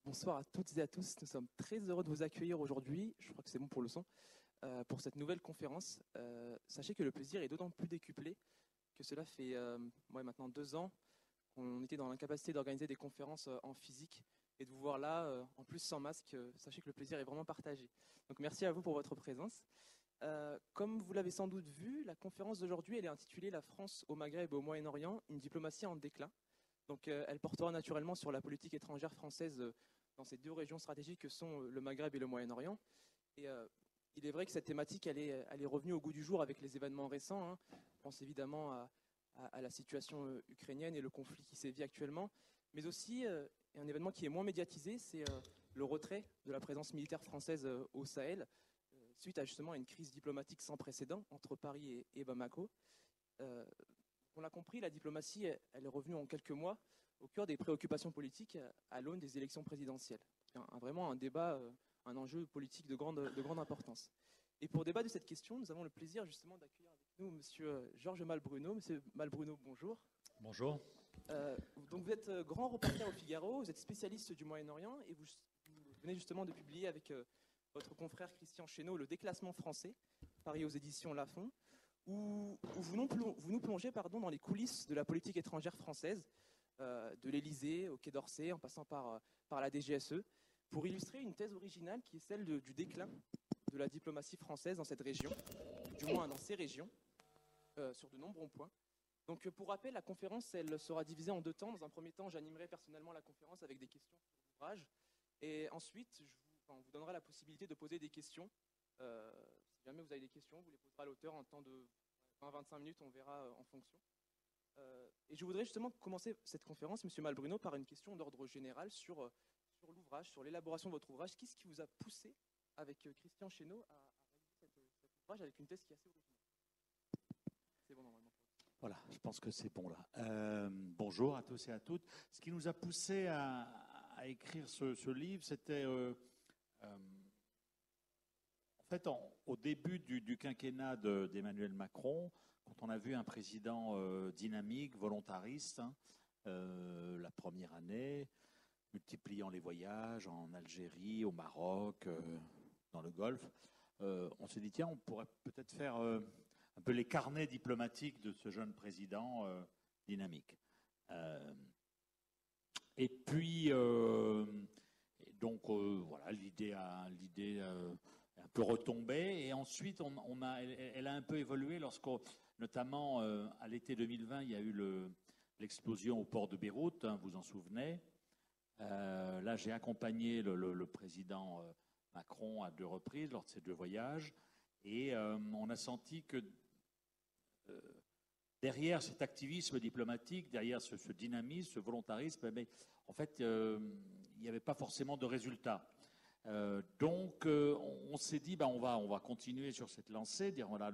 Bonsoir à toutes et à tous. Nous sommes très heureux de vous accueillir aujourd'hui. Je crois que c'est bon pour le son. Pour cette nouvelle conférence. Sachez que le plaisir est d'autant plus décuplé que cela fait maintenant 2 ans qu'on était dans l'incapacité d'organiser des conférences en physique et de vous voir là, en plus sans masque. Sachez que le plaisir est vraiment partagé. Donc merci à vous pour votre présence. Comme vous l'avez sans doute vu, la conférence d'aujourd'hui elle est intitulée La France au Maghreb et au Moyen-Orient, une diplomatie en déclin. Donc elle portera naturellement sur la politique étrangère française dans ces deux régions stratégiques que sont le Maghreb et le Moyen-Orient. Et il est vrai que cette thématique, elle est revenue au goût du jour avec les événements récents. Hein. Je pense évidemment à la situation ukrainienne et le conflit qui sévit actuellement, mais aussi un événement qui est moins médiatisé, c'est le retrait de la présence militaire française au Sahel, suite à justement une crise diplomatique sans précédent entre Paris et Bamako. On l'a compris, la diplomatie, elle est revenue en quelques mois au cœur des préoccupations politiques à l'aune des élections présidentielles. Vraiment un débat, un enjeu politique de grande importance. Et pour débattre de cette question, nous avons le plaisir justement d'accueillir avec nous Monsieur Georges Malbruno. Monsieur Malbruno, bonjour. Bonjour. Donc vous êtes grand reporter au Figaro, vous êtes spécialiste du Moyen-Orient et vous venez justement de publier avec votre confrère Christian Chesneau Le Déclassement français, paru aux éditions Lafon, où vous nous plongez dans les coulisses de la politique étrangère française, de l'Élysée au Quai d'Orsay, en passant par la DGSE, pour illustrer une thèse originale qui est celle du déclin de la diplomatie française dans cette région, du moins dans ces régions, sur de nombreux points. Donc pour rappel, la conférence elle sera divisée en 2 temps. Dans un premier temps, j'animerai personnellement la conférence avec des questions sur l'ouvrage. Et ensuite, on vous donnera la possibilité de poser des questions. Si jamais vous avez des questions, vous les poserez à l'auteur en temps de 20-25 minutes, on verra en fonction. Et je voudrais justement commencer cette conférence, Monsieur Malbruno, par une question d'ordre général sur l'ouvrage, sur l'élaboration de votre ouvrage. Qu'est-ce qui vous a poussé, avec Christian Chesneau, à réaliser cet ouvrage avec une thèse qui est assez originale? C'est bon normalement. Voilà, je pense que c'est bon là. Bonjour à tous et à toutes. Ce qui nous a poussé à écrire ce livre, c'était en fait au début du quinquennat d'Emmanuel Macron, quand on a vu un président dynamique, volontariste, la première année, multipliant les voyages en Algérie, au Maroc, dans le Golfe, on s'est dit tiens, on pourrait peut-être faire un peu les carnets diplomatiques de ce jeune président dynamique. Et puis, voilà, l'idée est un peu retombée. Et ensuite, elle a un peu évolué lorsqu'on, notamment à l'été 2020, il y a eu l'explosion au port de Beyrouth, hein, vous en souvenez. Là, j'ai accompagné le président Macron à 2 reprises lors de ces 2 voyages. Et on a senti que derrière cet activisme diplomatique, derrière ce dynamisme, ce volontarisme, mais en fait, il n'y avait pas forcément de résultat. Donc, on s'est dit, on va continuer sur cette lancée, dire voilà,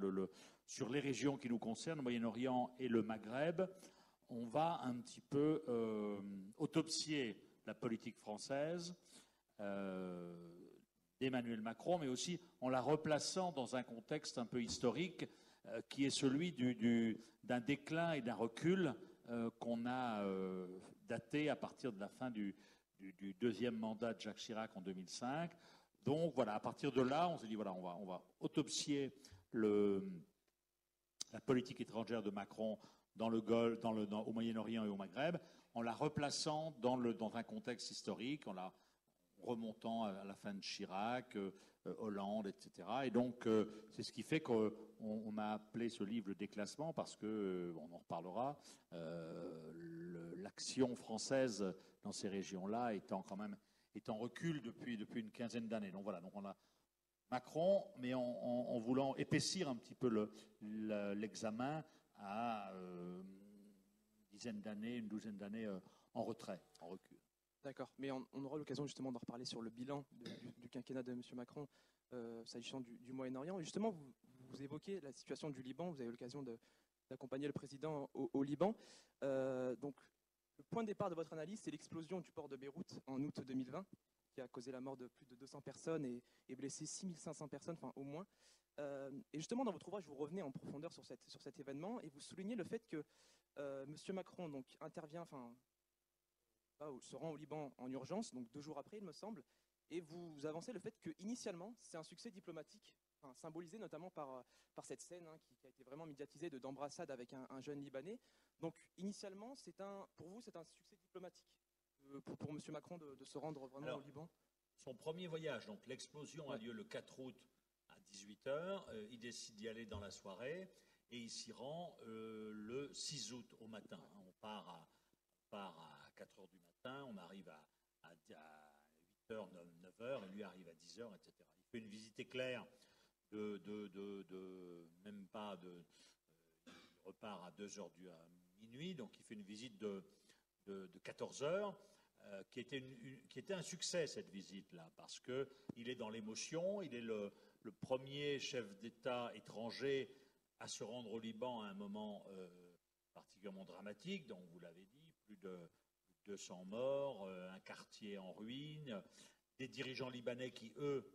sur les régions qui nous concernent, le Moyen-Orient et le Maghreb, on va un petit peu autopsier la politique française d'Emmanuel Macron, mais aussi en la replaçant dans un contexte un peu historique qui est celui d'un déclin et d'un recul qu'on a daté à partir de la fin du 2e mandat de Jacques Chirac en 2005. Donc voilà, à partir de là, on s'est dit voilà, on va autopsier la politique étrangère de Macron dans le Golfe, au Moyen-Orient et au Maghreb, en la replaçant dans un contexte historique, en la remontant à la fin de Chirac, Hollande, etc. Et donc, c'est ce qui fait qu'on a appelé ce livre Le Déclassement, parce que, on en reparlera, l'action française dans ces régions-là est en recul depuis une quinzaine d'années. Donc voilà, donc on a Macron, mais en voulant épaissir un petit peu l'examen à une douzaine d'années en retrait, en recul. D'accord, mais on aura l'occasion justement d'en reparler sur le bilan du quinquennat de M. Macron s'agissant du Moyen-Orient. Et justement, vous évoquez la situation du Liban, vous avez eu l'occasion d'accompagner le président au Liban. Donc, le point de départ de votre analyse, c'est l'explosion du port de Beyrouth en août 2020, qui a causé la mort de plus de 200 personnes et blessé 6500 personnes, enfin au moins. Et justement, dans votre ouvrage, vous revenez en profondeur sur cet événement et vous soulignez le fait que M. Macron donc, intervient, se rend au Liban en urgence, donc 2 jours après, il me semble, et vous avancez le fait que initialement, c'est un succès diplomatique, enfin, symbolisé notamment par cette scène qui a été vraiment médiatisée d'embrassade avec un jeune Libanais. Donc initialement, pour vous, c'est un succès diplomatique pour M. Macron de se rendre vraiment Alors, au Liban. son premier voyage, donc l'explosion a lieu le 4 août à 18h. Il décide d'y aller dans la soirée et il s'y rend le 6 août au matin. On part à 4 heures du matin, on arrive à 8 heures, 9 heures, et lui arrive à 10 heures, etc. Il fait une visite éclair même pas il repart à 2 heures à minuit, donc il fait une visite de 14 heures. Qui était un succès, cette visite-là, parce qu'il est dans l'émotion, il est le premier chef d'État étranger à se rendre au Liban à un moment particulièrement dramatique, donc vous l'avez dit, plus de 200 morts, un quartier en ruine, des dirigeants libanais qui, eux,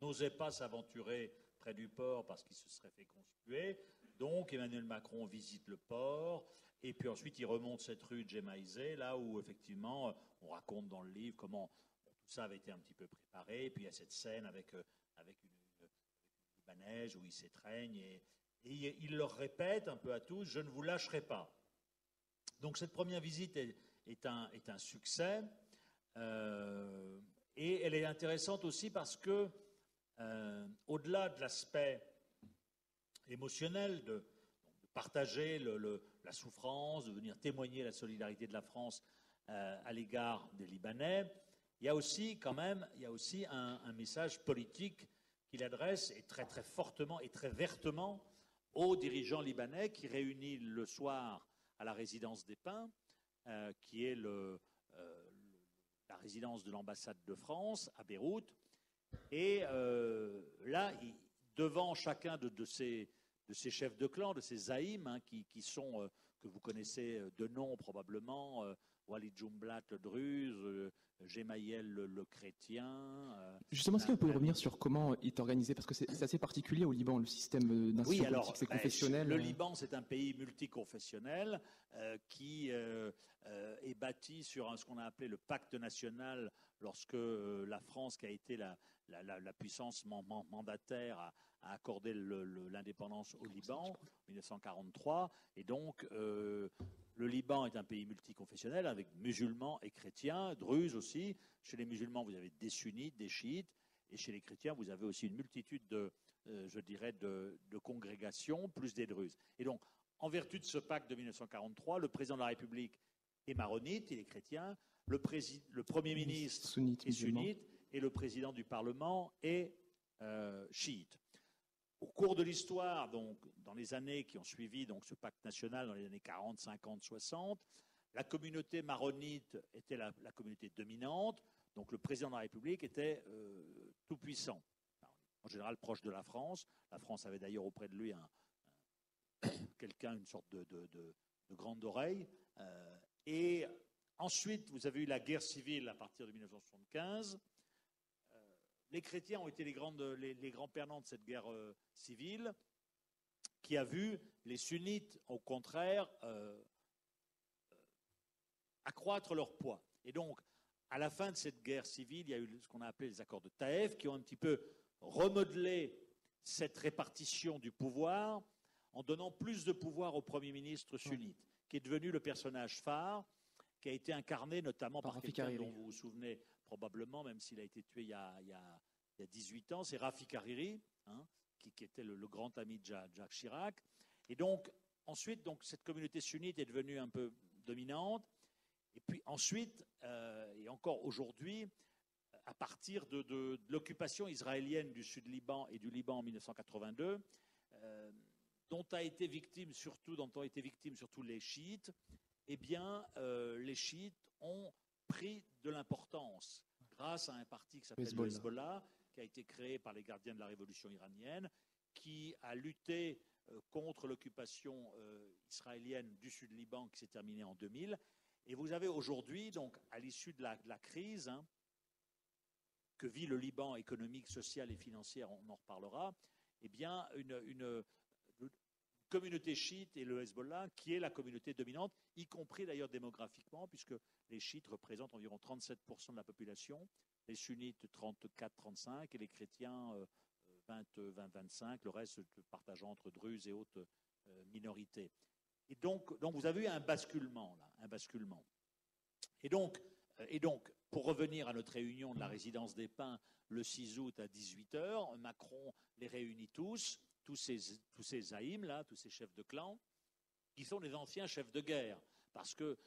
n'osaient pas s'aventurer près du port parce qu'ils se seraient fait conspuer. Donc Emmanuel Macron visite le port, et puis ensuite il remonte cette rue de Gemaizé, là où effectivement on raconte dans le livre comment tout ça avait été un petit peu préparé, et puis il y a cette scène avec une Libanaise où il s'étreigne, et il leur répète un peu à tous, je ne vous lâcherai pas. Donc cette première visite est un succès, et elle est intéressante aussi parce que au-delà de l'aspect émotionnel, de partager la souffrance, de venir témoigner la solidarité de la France à l'égard des Libanais, il y a aussi un message politique qu'il adresse, et très très fortement et très vertement, aux dirigeants libanais, qui réunit le soir à la résidence des Pins, qui est la résidence de l'ambassade de France à Beyrouth. Et là, devant chacun de ces chefs de clan, de ces zaïms, qui sont, que vous connaissez de nom probablement, Walid Jumblat le Druze, Gemayel le chrétien. Justement, est-ce que vous pouvez revenir sur comment il est organisé? Parce que c'est assez particulier au Liban, le système d'institution politique, c'est confessionnel. Le Liban, c'est un pays multiconfessionnel qui est bâti sur ce qu'on a appelé le pacte national, lorsque la France, qui a été la puissance mandataire, a accordé l'indépendance au Liban en 1943. Et donc, le Liban est un pays multiconfessionnel avec musulmans et chrétiens, druzes aussi. Chez les musulmans, vous avez des sunnites, des chiites. Et chez les chrétiens, vous avez aussi une multitude de congrégations, plus des druzes. Et donc, en vertu de ce pacte de 1943, le président de la République est maronite, il est chrétien. Le Premier ministre est sunnite. Et le président du Parlement est chiite. Au cours de l'histoire, donc, dans les années qui ont suivi donc, ce pacte national, dans les années 40, 50, 60, la communauté maronite était la communauté dominante, donc le président de la République était tout puissant. En général proche de la France. La France avait d'ailleurs auprès de lui une sorte de grande oreille. Et ensuite, vous avez eu la guerre civile à partir de 1975. Les chrétiens ont été les grands perdants de cette guerre civile, qui a vu les sunnites, au contraire, accroître leur poids. Et donc, à la fin de cette guerre civile, il y a eu ce qu'on a appelé les accords de Taïf, qui ont un petit peu remodelé cette répartition du pouvoir en donnant plus de pouvoir au Premier ministre sunnite, qui est devenu le personnage phare, qui a été incarné notamment par quelqu'un dont vous vous souvenez probablement, même s'il a été tué il y a 18 ans, c'est Rafik Hariri, qui était le grand ami de Jacques Chirac. Et donc, ensuite, cette communauté sunnite est devenue un peu dominante. Et puis ensuite, et encore aujourd'hui, à partir de l'occupation israélienne du Sud-Liban et du Liban en 1982, dont ont été victimes surtout les chiites, eh bien, les chiites ont pris de l'importance grâce à un parti qui s'appelle le Hezbollah, qui a été créé par les gardiens de la révolution iranienne, qui a lutté contre l'occupation israélienne du Sud-Liban qui s'est terminée en 2000. Et vous avez aujourd'hui, donc, à l'issue de la crise que vit le Liban économique, sociale et financière, on en reparlera, eh bien, une communauté chiite et le Hezbollah, qui est la communauté dominante, y compris d'ailleurs démographiquement, puisque les chiites représentent environ 37% de la population, les sunnites 34-35% et les chrétiens 20-25%, le reste partageant entre druzes et autres minorités. Et donc vous avez eu un basculement, là, un basculement. Et donc, pour revenir à notre réunion de la résidence des Pins le 6 août à 18h, Macron les réunit tous ces zaïms, là, tous ces chefs de clan, qui sont des anciens chefs de guerre. Parce que,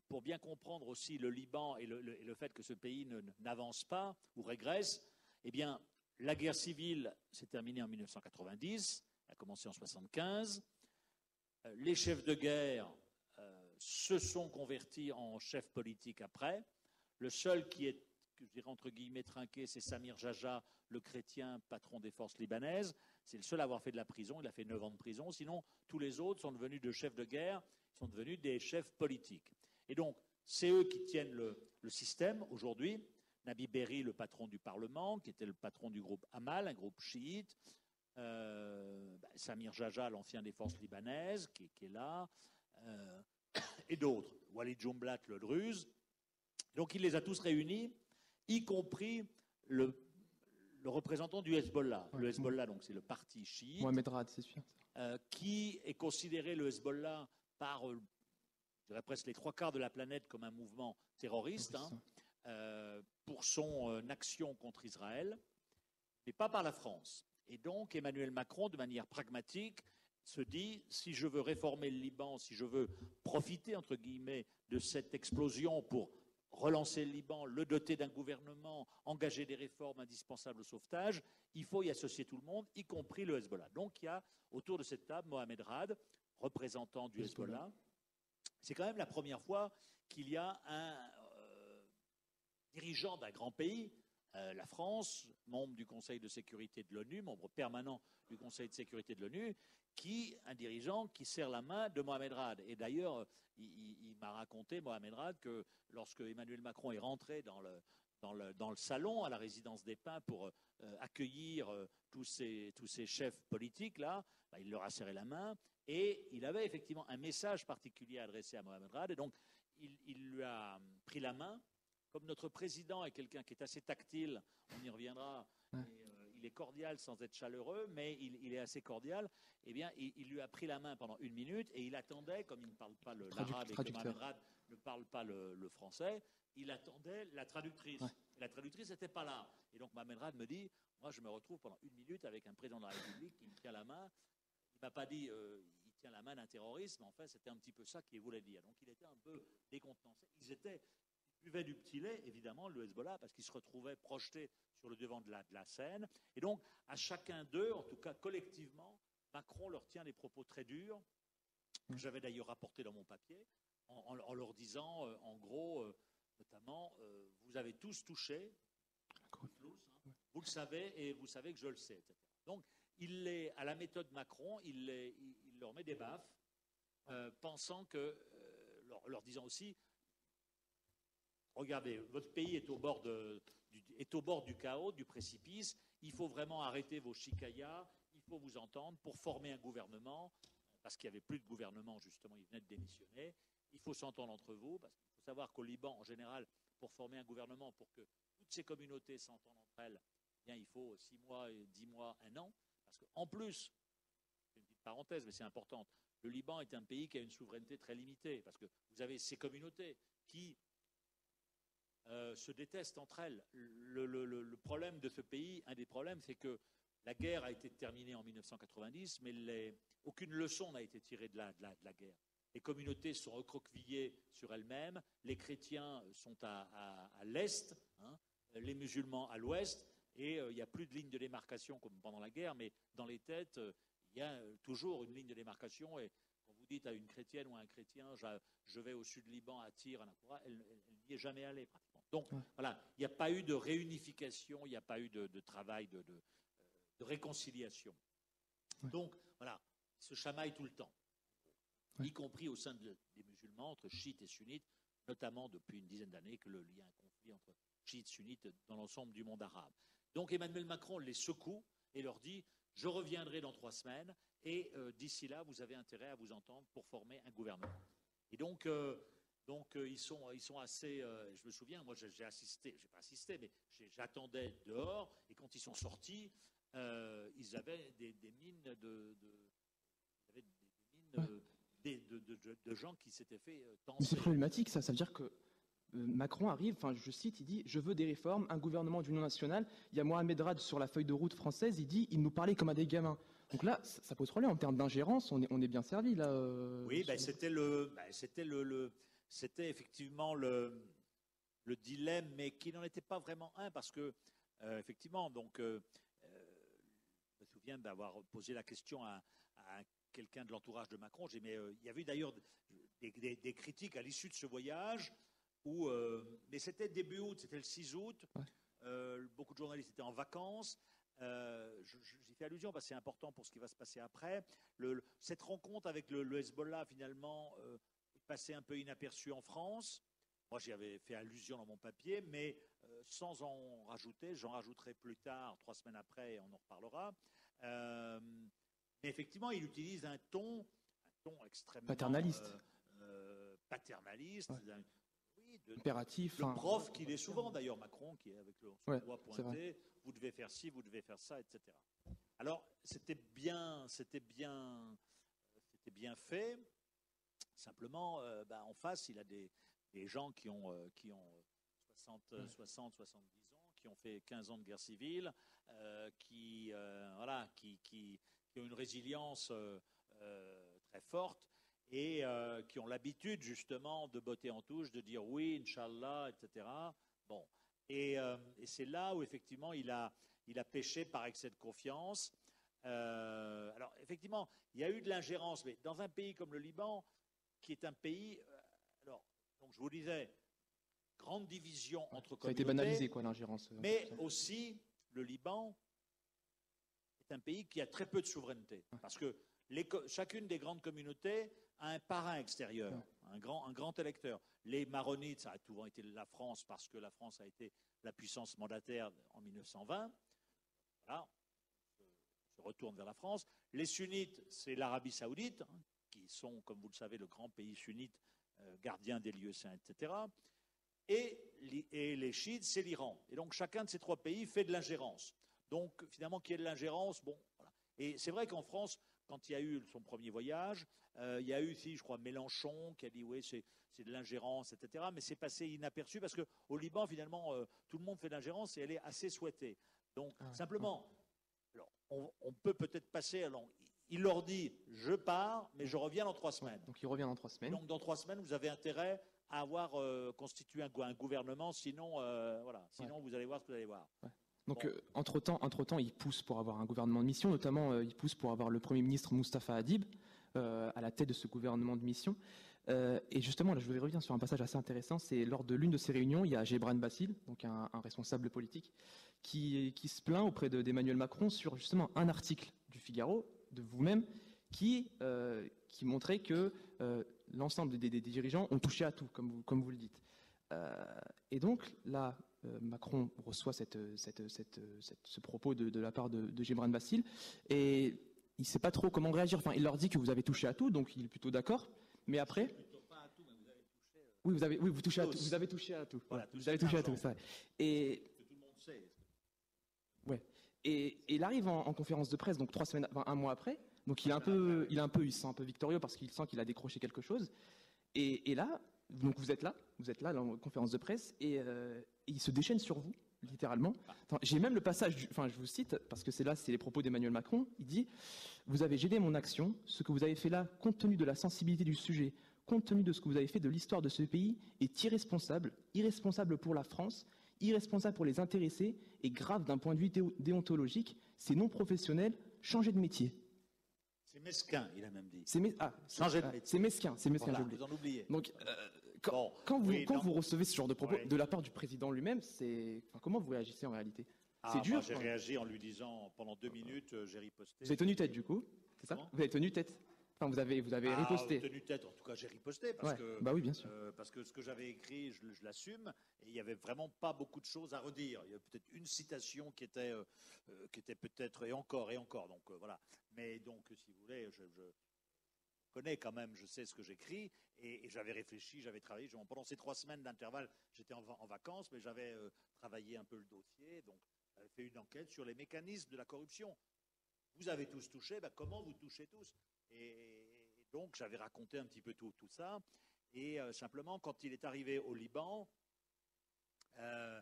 pour bien comprendre aussi le Liban et le fait que ce pays n'avance pas ou régresse, eh bien, la guerre civile s'est terminée en 1990, elle a commencé en 1975. Les chefs de guerre se sont convertis en chefs politiques après. Le seul qui est, je dirais entre guillemets, trinqué, c'est Samir Jaja, le chrétien patron des forces libanaises. C'est le seul à avoir fait de la prison, il a fait 9 ans de prison. Sinon, tous les autres sont devenus de chefs de guerre, sont devenus des chefs politiques. Et donc, c'est eux qui tiennent le système aujourd'hui. Nabi Berri, le patron du Parlement, qui était le patron du groupe Amal, un groupe chiite. Samir Jaja, l'ancien des forces libanaises, qui est là. Et d'autres. Walid Jumblat, le druze. Donc il les a tous réunis, y compris le représentant du Hezbollah. Ouais. Le Hezbollah, donc c'est le parti chiite. Mohamed Rad, c'est sûr. Qui est considéré, le Hezbollah, par, je dirais presque les 3/4 de la planète comme un mouvement terroriste, pour son action contre Israël, mais pas par la France. Et donc Emmanuel Macron, de manière pragmatique, se dit, si je veux réformer le Liban, si je veux profiter, entre guillemets, de cette explosion pour relancer le Liban, le doter d'un gouvernement, engager des réformes indispensables au sauvetage, il faut y associer tout le monde, y compris le Hezbollah. Donc il y a autour de cette table Mohamed Rad, représentant du Hezbollah. C'est quand même la première fois qu'il y a un dirigeant d'un grand pays, la France, membre du Conseil de sécurité de l'ONU, membre permanent du Conseil de sécurité de l'ONU, un dirigeant qui serre la main de Mohamed Rad. Et d'ailleurs, il m'a raconté, Mohamed Rad, que lorsque Emmanuel Macron est rentré dans le salon à la résidence des Pins pour accueillir tous ces chefs politiques, là, il leur a serré la main et il avait effectivement un message particulier adressé à Mohamed Rad. Et donc, il lui a pris la main. Comme notre président est quelqu'un qui est assez tactile, on y reviendra, il est cordial sans être chaleureux, mais il est assez cordial, eh bien, il lui a pris la main pendant 1 minute et il attendait, comme il ne parle pas l'arabe et que Mohamed Rad ne parle pas le français, il attendait la traductrice. Ouais. La traductrice n'était pas là. Et donc Mohamed Rad me dit, moi je me retrouve pendant 1 minute avec un président de la République qui me tient la main. Il ne m'a pas dit, il tient la main d'un terroriste, mais en fait c'était un petit peu ça qu'il voulait dire. Donc il était un peu décontenancé. Ils buvaient du petit lait, évidemment, le Hezbollah, parce qu'ils se retrouvaient projetés sur le devant de la scène. Et donc, à chacun d'eux, en tout cas collectivement, Macron leur tient des propos très durs, que j'avais d'ailleurs rapportés dans mon papier, en leur disant, en gros, notamment, vous avez tous touché, vous le savez, et vous savez que je le sais, etc. Donc, à la méthode Macron, il leur met des baffes, pensant que, leur disant aussi, regardez, votre pays est au bord du chaos, du précipice. Il faut vraiment arrêter vos chicayas. Il faut vous entendre pour former un gouvernement, parce qu'il n'y avait plus de gouvernement, justement, il venait de démissionner. Il faut s'entendre entre vous, parce qu'il faut savoir qu'au Liban, en général, pour former un gouvernement, pour que toutes ces communautés s'entendent entre elles, eh bien, il faut 6 mois, 10 mois, 1 an. Parce qu'en plus, c'est une petite parenthèse, mais c'est important, le Liban est un pays qui a une souveraineté très limitée, parce que vous avez ces communautés qui se détestent entre elles. Le problème de ce pays, un des problèmes, c'est que la guerre a été terminée en 1990, mais aucune leçon n'a été tirée de la guerre. Les communautés sont recroquevillées sur elles-mêmes, les chrétiens sont à l'est, les musulmans à l'ouest, et il n'y a plus de ligne de démarcation comme pendant la guerre, mais dans les têtes, il y a toujours une ligne de démarcation, et quand vous dites à une chrétienne ou à un chrétien, je vais au sud Liban, à Tyr, à Nakura, elle n'y est jamais allée pratiquement. Donc voilà, il n'y a pas eu de réunification, il n'y a pas eu de travail de réconciliation. Donc voilà, ils se chamaillent tout le temps, y compris au sein des musulmans, entre chiites et sunnites, notamment depuis une dizaine d'années que il y a un conflit entre chiites et sunnites dans l'ensemble du monde arabe. Donc Emmanuel Macron les secoue et leur dit, je reviendrai dans 3 semaines et d'ici là, vous avez intérêt à vous entendre pour former un gouvernement. Et donc ils sont assez. Je me souviens, moi j'ai pas assisté, mais j'attendais dehors, et quand ils sont sortis, ils avaient des mines de gens qui s'étaient fait Mais c'est tenser. problématique, ça. Ça veut dire que Macron arrive, enfin je cite, il dit « Je veux des réformes, un gouvernement d'union nationale ». Il y a Mohamed Rad sur la feuille de route française, il dit « Il nous parlait comme à des gamins ». Donc là, ça pose problème en termes d'ingérence, on est bien servi là. Oui, c'était effectivement le dilemme, mais qui n'en était pas vraiment un, parce que effectivement, je me souviens d'avoir posé la question à quelqu'un de l'entourage de Macron. Il y avait d'ailleurs des critiques à l'issue de ce voyage, mais c'était début août, c'était le 6 août. Ouais. Beaucoup de journalistes étaient en vacances. J'y fais allusion parce que c'est important pour ce qui va se passer après. Cette rencontre avec le Hezbollah, finalement, est passée un peu inaperçue en France. Moi, j'y avais fait allusion dans mon papier, mais sans en rajouter. J'en rajouterai plus tard, 3 semaines après, et on en reparlera. Mais effectivement, il utilise un ton extrêmement paternaliste. Paternaliste. Ouais. Impératif. Le prof qu'il est souvent, d'ailleurs, Macron, qui est avec son doigt pointé, vous devez faire ci, vous devez faire ça, etc. Alors, c'était bien fait. Simplement, en face, il a des gens qui ont 60, 70 ans, qui ont fait 15 ans de guerre civile, qui ont une résilience très forte, et qui ont l'habitude justement de botter en touche, de dire oui, Inch'Allah, etc. Bon. Et c'est là où effectivement il a péché par excès de confiance. Alors effectivement, il y a eu de l'ingérence, mais dans un pays comme le Liban, qui est un pays, donc je vous disais, grande division entre communautés. Ça a été banalisé, quoi, l'ingérence. Mais aussi, le Liban est un pays qui a très peu de souveraineté, parce que chacune des grandes communautés a un parrain extérieur, un grand électeur. Les Maronites, ça a souvent été la France, parce que la France a été la puissance mandataire en 1920. Voilà, on se retourne vers la France. Les Sunnites, c'est l'Arabie Saoudite, qui sont, comme vous le savez, le grand pays sunnite, gardien des lieux saints, etc. Et les Chiites, c'est l'Iran. Et donc chacun de ces 3 pays fait de l'ingérence. Donc finalement, qu'il y ait de l'ingérence, bon, voilà. Et c'est vrai qu'en France, quand il y a eu son premier voyage, il y a eu aussi, je crois, Mélenchon qui a dit oui, c'est de l'ingérence, etc. Mais c'est passé inaperçu parce qu'au Liban, finalement, tout le monde fait de l'ingérence et elle est assez souhaitée. Donc, simplement, alors, on peut peut-être passer. Alors, il leur dit je pars, mais je reviens dans 3 semaines. Donc, il revient dans 3 semaines. Donc, dans 3 semaines, vous avez intérêt à avoir constitué un gouvernement. Sinon, sinon vous allez voir ce que vous allez voir. Ouais. Donc, entre-temps, il pousse pour avoir un gouvernement de mission, notamment il pousse pour avoir le Premier ministre Moustapha Hadib à la tête de ce gouvernement de mission. Et justement, là, je voudrais revenir sur un passage assez intéressant. C'est lors de l'une de ces réunions, il y a Gebran Bassil, donc un responsable politique, qui se plaint auprès d'Emmanuel Macron sur justement un article du Figaro, de vous-même, qui montrait que l'ensemble des dirigeants ont touché à tout, comme vous le dites. Et donc, là, Macron reçoit ce propos de la part de Gebran Bassil, et il ne sait pas trop comment réagir. Enfin, il leur dit que vous avez touché à tout, donc il est plutôt d'accord. Mais après, vous touchez à tout. Vous avez touché à tout. Voilà, vous avez touché à tout. Ça. Et tout le monde sait. Ouais. Et il arrive en conférence de presse, donc 3 semaines, un mois après. Donc il se sent un peu victorieux parce qu'il sent qu'il a décroché quelque chose. Et là, donc vous êtes là dans la conférence de presse, et il se déchaîne sur vous, littéralement. Enfin, j'ai même le passage, je vous cite, parce que c'est les propos d'Emmanuel Macron. Il dit « Vous avez gêné mon action. Ce que vous avez fait là, compte tenu de la sensibilité du sujet, compte tenu de ce que vous avez fait de l'histoire de ce pays, est irresponsable pour la France, irresponsable pour les intéressés, et grave d'un point de vue déontologique. C'est non professionnel. Changez de métier. » C'est mesquin, il a même dit. Changer de métier. C'est mesquin, voilà, vous en oubliez. Donc, quand vous recevez ce genre de propos de la part du président lui-même, comment vous réagissez en réalité? C'est dur. J'ai réagi en lui disant pendant 2 minutes, j'ai riposté. Vous avez tenu tête du coup, c'est ça? Vous avez tenu tête. Enfin, vous avez riposté. Tenu tête, en tout cas, j'ai riposté Ouais, bah oui, bien sûr. parce que ce que j'avais écrit, je l'assume, et il n'y avait vraiment pas beaucoup de choses à redire. Il y avait peut-être une citation qui était peut-être et encore, donc voilà. Mais donc, si vous voulez, je connais quand même, je sais ce que j'écris, et j'avais réfléchi, j'avais travaillé. Pendant ces 3 semaines d'intervalle, j'étais en vacances, mais j'avais travaillé un peu le dossier, donc j'avais fait une enquête sur les mécanismes de la corruption. Vous avez tous touché, comment vous touchez tous? Et donc, j'avais raconté un petit peu tout ça. Et simplement, quand il est arrivé au Liban, un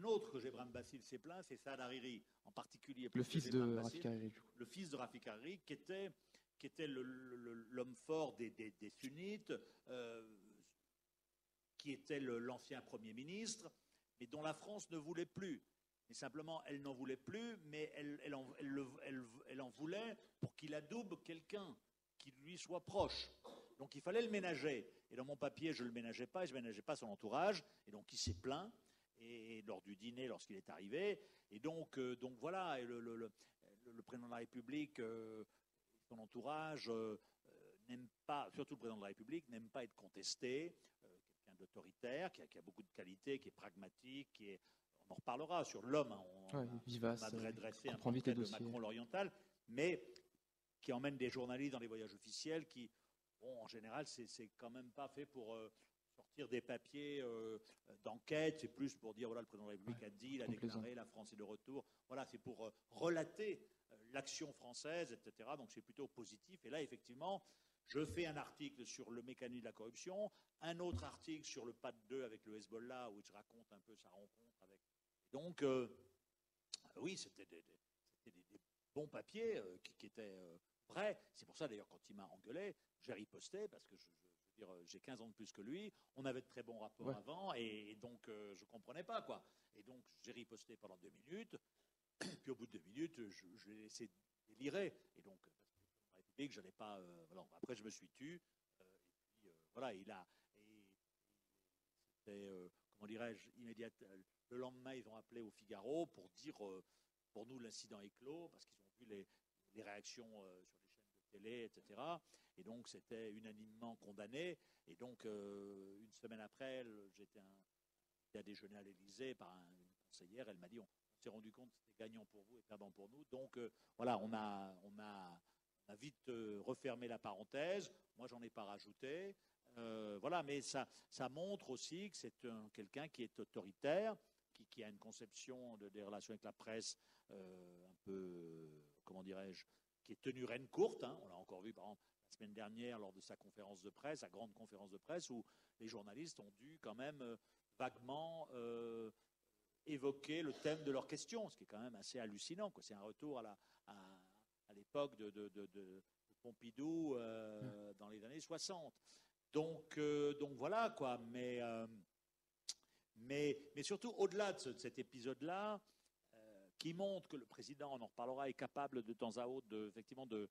autre que Gebrahim Bassil s'est plaint, c'est Saad Hariri, en particulier. Le fils de Rafik Hariri, du coup. Le fils de Rafik Hariri, qui était l'homme fort des sunnites, qui était l'ancien Premier ministre, mais dont la France ne voulait plus. Et simplement, elle n'en voulait plus, mais elle en voulait pour qu'il adoube quelqu'un qui lui soit proche. Donc il fallait le ménager. Et dans mon papier, je ne le ménageais pas, et je ne ménageais pas son entourage. Et donc il s'est plaint, et lors du dîner, lorsqu'il est arrivé. Et donc voilà, et le président de la République, son entourage, n'aime pas, surtout le président de la République, n'aime pas être contesté. Quelqu'un d'autoritaire, qui a beaucoup de qualités, qui est pragmatique, on en reparlera sur l'homme. On a dressé un portrait de Macron l'oriental, mais qui emmène des journalistes dans les voyages officiels qui, en général, c'est quand même pas fait pour sortir des papiers d'enquête. C'est plus pour dire, voilà, le président de la République a dit, il a déclaré, la France est de retour. Voilà, c'est pour relater l'action française, etc. Donc c'est plutôt positif. Et là, effectivement, je fais un article sur le mécanisme de la corruption, un autre article sur le pas de deux avec le Hezbollah, où je raconte un peu sa rencontre avec... Donc, oui, c'était des bons papiers qui étaient vrais. C'est pour ça, d'ailleurs, quand il m'a engueulé, j'ai riposté, parce que j'ai 15 ans de plus que lui, on avait de très bons rapports avant, et donc je ne comprenais pas, quoi. Et donc, j'ai riposté pendant 2 minutes, puis au bout de 2 minutes, je l'ai laissé délirer. Et donc, parce que dans la République, je n'allais pas... voilà. Après, je me suis tu, et puis, voilà, c'était, comment dirais-je, immédiat. Le lendemain, ils ont appelé au Figaro pour dire, pour nous, l'incident est clos, parce qu'ils ont vu les réactions sur les chaînes de télé, etc. Et donc, c'était unanimement condamné. Et donc, une semaine après, j'étais à déjeuner à l'Élysée par une conseillère. Elle m'a dit, on s'est rendu compte que c'était gagnant pour vous et perdant pour nous. Donc, voilà, on a vite refermé la parenthèse. Moi, j'en ai pas rajouté. Voilà, mais ça montre aussi que c'est quelqu'un qui est autoritaire, qui a une conception des relations avec la presse un peu, comment dirais-je, qui est tenue reine courte. Hein. On l'a encore vu, par exemple, la semaine dernière, lors de sa conférence de presse, sa grande conférence de presse, où les journalistes ont dû quand même vaguement évoquer le thème de leurs questions, ce qui est quand même assez hallucinant, quoi. C'est un retour à l'époque de Pompidou dans les années 60. Donc voilà, quoi. Mais surtout, au-delà de cet épisode-là, qui montre que le président, on en reparlera, est capable de temps à autre, effectivement, de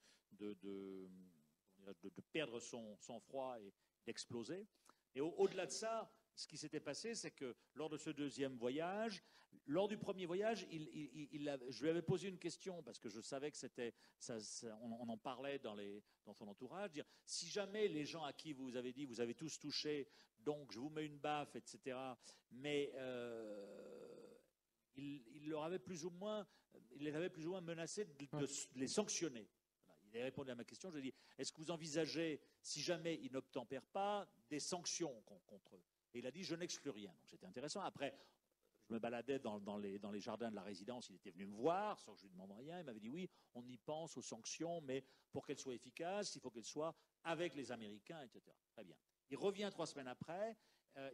perdre son sang-froid et d'exploser. Et au-delà de ça, ce qui s'était passé, c'est que lors de ce deuxième voyage, lors du premier voyage, je lui avais posé une question, parce que je savais que c'était, on en parlait dans son entourage, dire, si jamais les gens à qui vous avez dit, vous avez tous touché, donc je vous mets une baffe, etc., mais il les avait plus ou moins menacés de les sanctionner. Il a répondu à ma question, je lui ai dit, est-ce que vous envisagez, si jamais ils n'obtempèrent pas, des sanctions contre eux? Et il a dit, je n'exclus rien. Donc c'était intéressant. Après, je me baladais dans les jardins de la résidence, il était venu me voir, sans que je lui demande rien. Il m'avait dit, oui, on y pense aux sanctions, mais pour qu'elles soient efficaces, il faut qu'elles soient avec les Américains, etc. Très bien. Il revient 3 semaines après,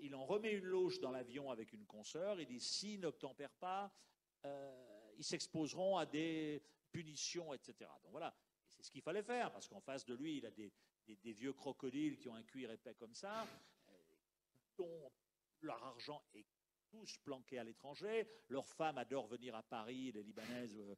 il en remet une loge dans l'avion avec une consoeur, il dit, s'ils n'obtempèrent pas, ils s'exposeront à des punitions, etc. Donc voilà. C'est ce qu'il fallait faire, parce qu'en face de lui, il a des vieux crocodiles qui ont un cuir épais comme ça, dont leur argent est tous planqués à l'étranger. Leurs femmes adorent venir à Paris, les Libanaises sont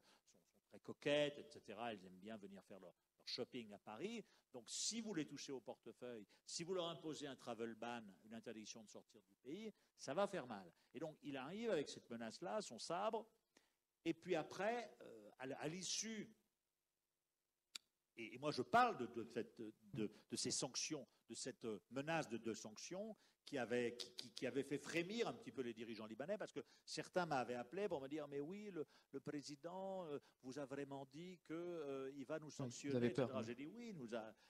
très coquettes, etc. Elles aiment bien venir faire leur shopping à Paris. Donc si vous les touchez au portefeuille, si vous leur imposez un travel ban, une interdiction de sortir du pays, ça va faire mal. Et donc il arrive avec cette menace-là, son sabre, et puis après, à l'issue et moi je parle de ces sanctions, de cette menace de sanctions qui avait fait frémir un petit peu les dirigeants libanais, parce que certains m'avaient appelé pour me dire mais oui, le président vous a vraiment dit qu'il va nous sanctionner, vous avez peur, etc. J'ai dit oui,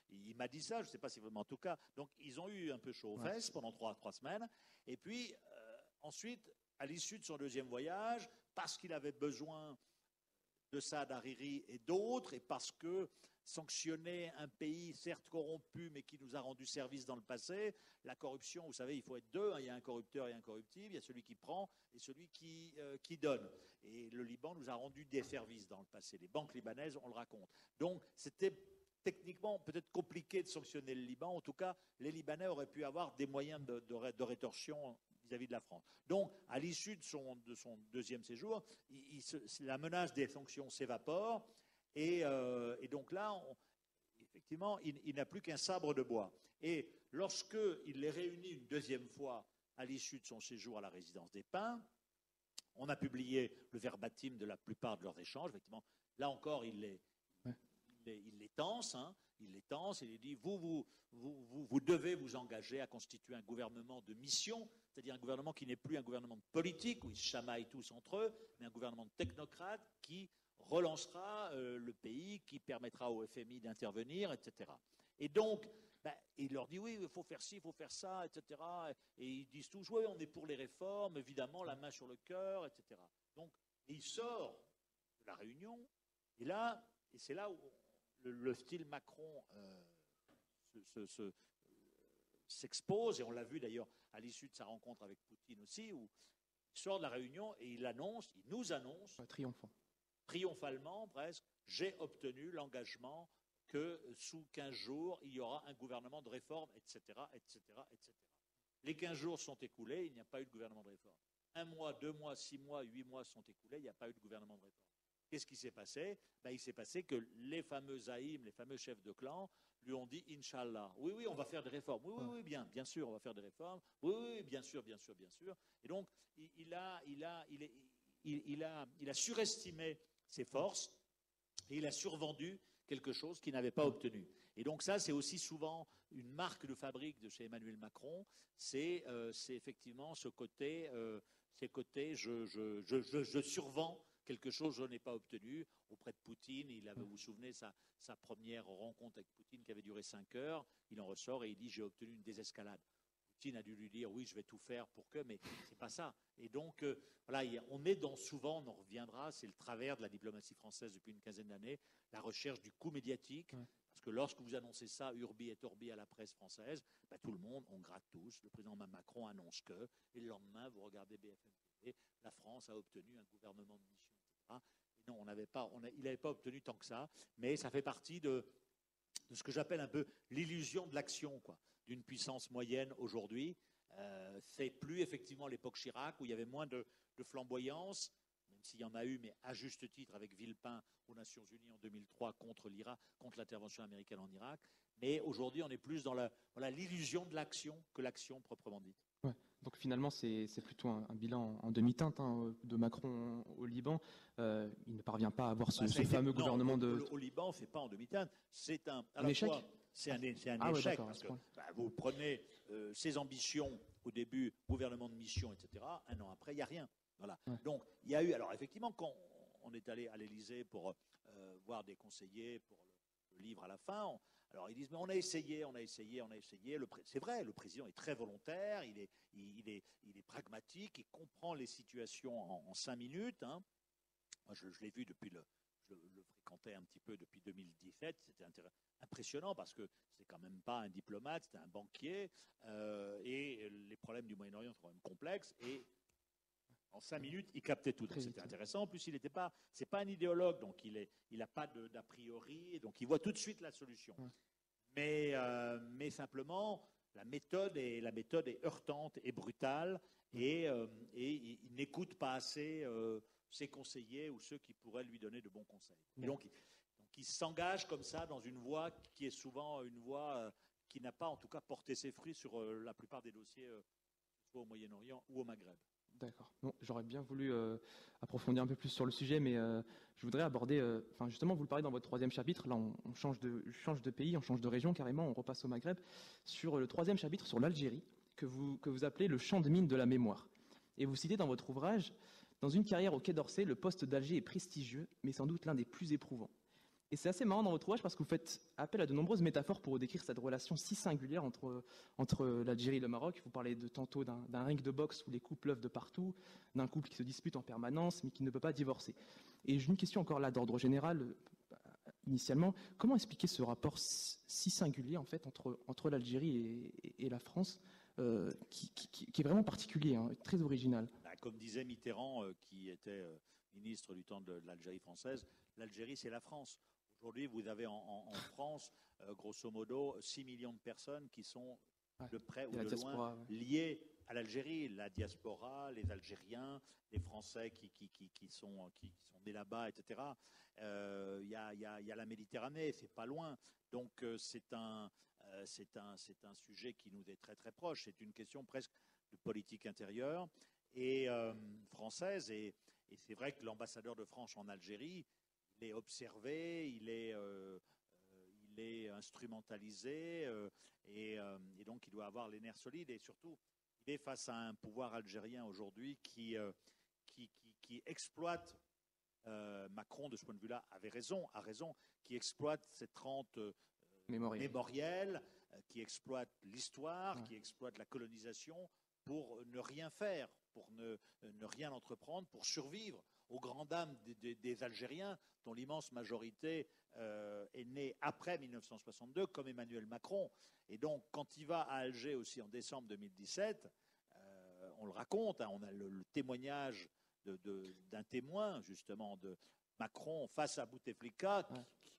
il m'a dit ça, je ne sais pas si vraiment en tout cas. Donc ils ont eu un peu chaud aux fesses pendant trois semaines, et puis ensuite, à l'issue de son deuxième voyage, parce qu'il avait besoin de Saad Hariri et d'autres, et parce que sanctionner un pays certes corrompu mais qui nous a rendu service dans le passé, la corruption, vous savez, il faut être deux, hein, il y a un corrupteur et un corruptible, il y a celui qui prend et celui qui donne. Et le Liban nous a rendu des services dans le passé, les banques libanaises, on le raconte. Donc c'était techniquement peut-être compliqué de sanctionner le Liban, en tout cas les Libanais auraient pu avoir des moyens de rétorsion vis-à-vis de la France. Donc, à l'issue de son deuxième séjour, la menace des sanctions s'évapore, et donc là, effectivement, il n'a plus qu'un sabre de bois. Et lorsqu'il les réunit une deuxième fois à l'issue de son séjour à la résidence des Pins, on a publié le verbatim de la plupart de leurs échanges. Effectivement, là encore, il les tense, hein. Il les tense et il dit vous devez vous engager à constituer un gouvernement de mission, c'est-à-dire un gouvernement qui n'est plus un gouvernement politique où ils se chamaillent tous entre eux, mais un gouvernement de technocrates qui relancera le pays, qui permettra au FMI d'intervenir, etc. Et donc, il leur dit oui, il faut faire ci, il faut faire ça, etc. Et ils disent tous oui, on est pour les réformes, évidemment, la main sur le cœur, etc. Donc, il sort de la réunion, et c'est là où le style Macron s'expose, et on l'a vu d'ailleurs à l'issue de sa rencontre avec Poutine aussi, où il sort de la réunion et il nous annonce, triomphalement presque, j'ai obtenu l'engagement que sous 15 jours, il y aura un gouvernement de réforme, etc., etc., etc. Les 15 jours sont écoulés, il n'y a pas eu de gouvernement de réforme. 1 mois, 2 mois, 6 mois, 8 mois sont écoulés, il n'y a pas eu de gouvernement de réforme. Qu'est-ce qui s'est passé? Il s'est passé que les fameux zaïms, les fameux chefs de clan, lui ont dit Inch'Allah. Oui, oui, on va faire des réformes. Oui, oui, oui, bien sûr, on va faire des réformes. Oui, oui, bien sûr, bien sûr, bien sûr. Et donc, il a surestimé ses forces et il a survendu quelque chose qu'il n'avait pas obtenu. Et donc ça, c'est aussi souvent une marque de fabrique de chez Emmanuel Macron. C'est effectivement ce côté, je survends quelque chose que je n'ai pas obtenu auprès de Poutine. Vous vous souvenez, sa première rencontre avec Poutine qui avait duré 5 heures, il en ressort et il dit j'ai obtenu une désescalade. Poutine a dû lui dire oui, je vais tout faire pour que, mais c'est pas ça. Et donc, voilà, on est souvent, on en reviendra, c'est le travers de la diplomatie française depuis une quinzaine d'années, la recherche du coup médiatique. Parce que lorsque vous annoncez ça, urbi et orbi à la presse française, tout le monde, on gratte tous. Le président Macron annonce que, et le lendemain, vous regardez BFM TV, la France a obtenu un gouvernement de mission, etc. Et non, il n'avait pas obtenu tant que ça, mais ça fait partie de ce que j'appelle un peu l'illusion de l'action, quoi, d'une puissance moyenne aujourd'hui. C'est plus effectivement l'époque Chirac où il y avait moins de flamboyance, même s'il y en a eu, mais à juste titre avec Villepin aux Nations Unies en 2003 contre l'Irak, contre l'intervention américaine en Irak. Mais aujourd'hui, on est plus dans l'illusion de l'action que l'action proprement dite. Ouais. Donc finalement, c'est plutôt un bilan en demi-teinte de Macron au Liban. Il ne parvient pas à avoir ce fameux gouvernement au Liban, on ne fait pas en demi-teinte. C'est un échec. C'est un échec. Ouais, parce que vous prenez ses ambitions au début, gouvernement de mission, etc. 1 an après, il n'y a rien. Voilà. Ouais. Donc, il y a eu. Alors, effectivement, quand on est allé à l'Élysée pour voir des conseillers pour le livre à la fin, alors ils disent mais on a essayé. C'est vrai, le président est très volontaire, il est pragmatique, il comprend les situations en 5 minutes. Hein. Moi, je l'ai vu je le fréquentais un petit peu depuis 2017. C'était impressionnant parce que c'est quand même pas un diplomate, c'était un banquier, et les problèmes du Moyen-Orient sont quand même complexes. Et en 5 minutes, il captait tout. Donc c'était intéressant. En plus, c'est pas un idéologue, donc il n'a pas d'a priori, donc il voit tout de suite la solution. Ouais. Mais simplement, la méthode est heurtante et brutale, et il n'écoute pas assez ses conseillers ou ceux qui pourraient lui donner de bons conseils. Et donc il s'engage comme ça dans une voie qui est souvent une voie qui n'a pas en tout cas porté ses fruits sur la plupart des dossiers, soit au Moyen-Orient ou au Maghreb. D'accord. Bon, j'aurais bien voulu approfondir un peu plus sur le sujet, mais je voudrais aborder, justement, vous le parlez dans votre troisième chapitre, là on change de pays, on change de région carrément, on repasse au Maghreb, sur le troisième chapitre sur l'Algérie, que vous appelez le champ de mine de la mémoire. Et vous citez dans votre ouvrage, dans une carrière au Quai d'Orsay, le poste d'Alger est prestigieux, mais sans doute l'un des plus éprouvants. Et c'est assez marrant dans votre ouvrage parce que vous faites appel à de nombreuses métaphores pour décrire cette relation si singulière entre l'Algérie et le Maroc. Vous parlez tantôt d'un ring de boxe où les couples pleuvent de partout, d'un couple qui se dispute en permanence mais qui ne peut pas divorcer. Et j'ai une question encore là d'ordre général, initialement. Comment expliquer ce rapport si singulier en fait entre l'Algérie et la France qui est vraiment particulier, hein, très original? Comme disait Mitterrand, qui était ministre du temps de l'Algérie française, l'Algérie c'est la France. Aujourd'hui, vous avez en France, grosso modo, 6 millions de personnes qui sont de près ou de loin liées à l'Algérie. La diaspora, les Algériens, les Français qui sont nés là-bas, etc. Il y a la Méditerranée, c'est pas loin. Donc c'est un sujet qui nous est très très proche. C'est une question presque de politique intérieure et française. Et c'est vrai que l'ambassadeur de France en Algérie, il est observé, il est instrumentalisé et donc il doit avoir les nerfs solides et surtout il est face à un pouvoir algérien aujourd'hui qui exploite Macron de ce point de vue-là a raison, qui exploite cette rente mémorielle, qui exploite l'histoire, qui exploite la colonisation pour ne rien faire, pour ne rien entreprendre, pour survivre aux grandes dames des Algériens, dont l'immense majorité est née après 1962, comme Emmanuel Macron. Et donc, quand il va à Alger aussi en décembre 2017, on le raconte, hein, on a le témoignage d'un témoin, justement, de Macron face à Bouteflika,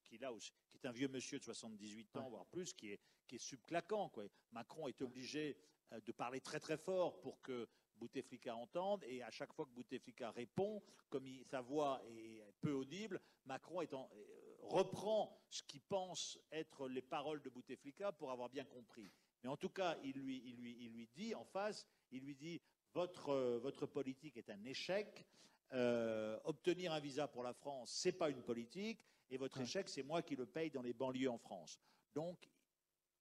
qui est un vieux monsieur de 78 ans, voire plus, qui est subclaquant, quoi. Macron est obligé de parler très très fort pour que Bouteflika entende, et à chaque fois que Bouteflika répond, comme sa voix est peu audible, Macron reprend ce qu'il pense être les paroles de Bouteflika pour avoir bien compris. Mais en tout cas, il lui dit en face, il lui dit votre politique est un échec, obtenir un visa pour la France, c'est pas une politique, et votre échec, c'est moi qui le paye dans les banlieues en France. Donc,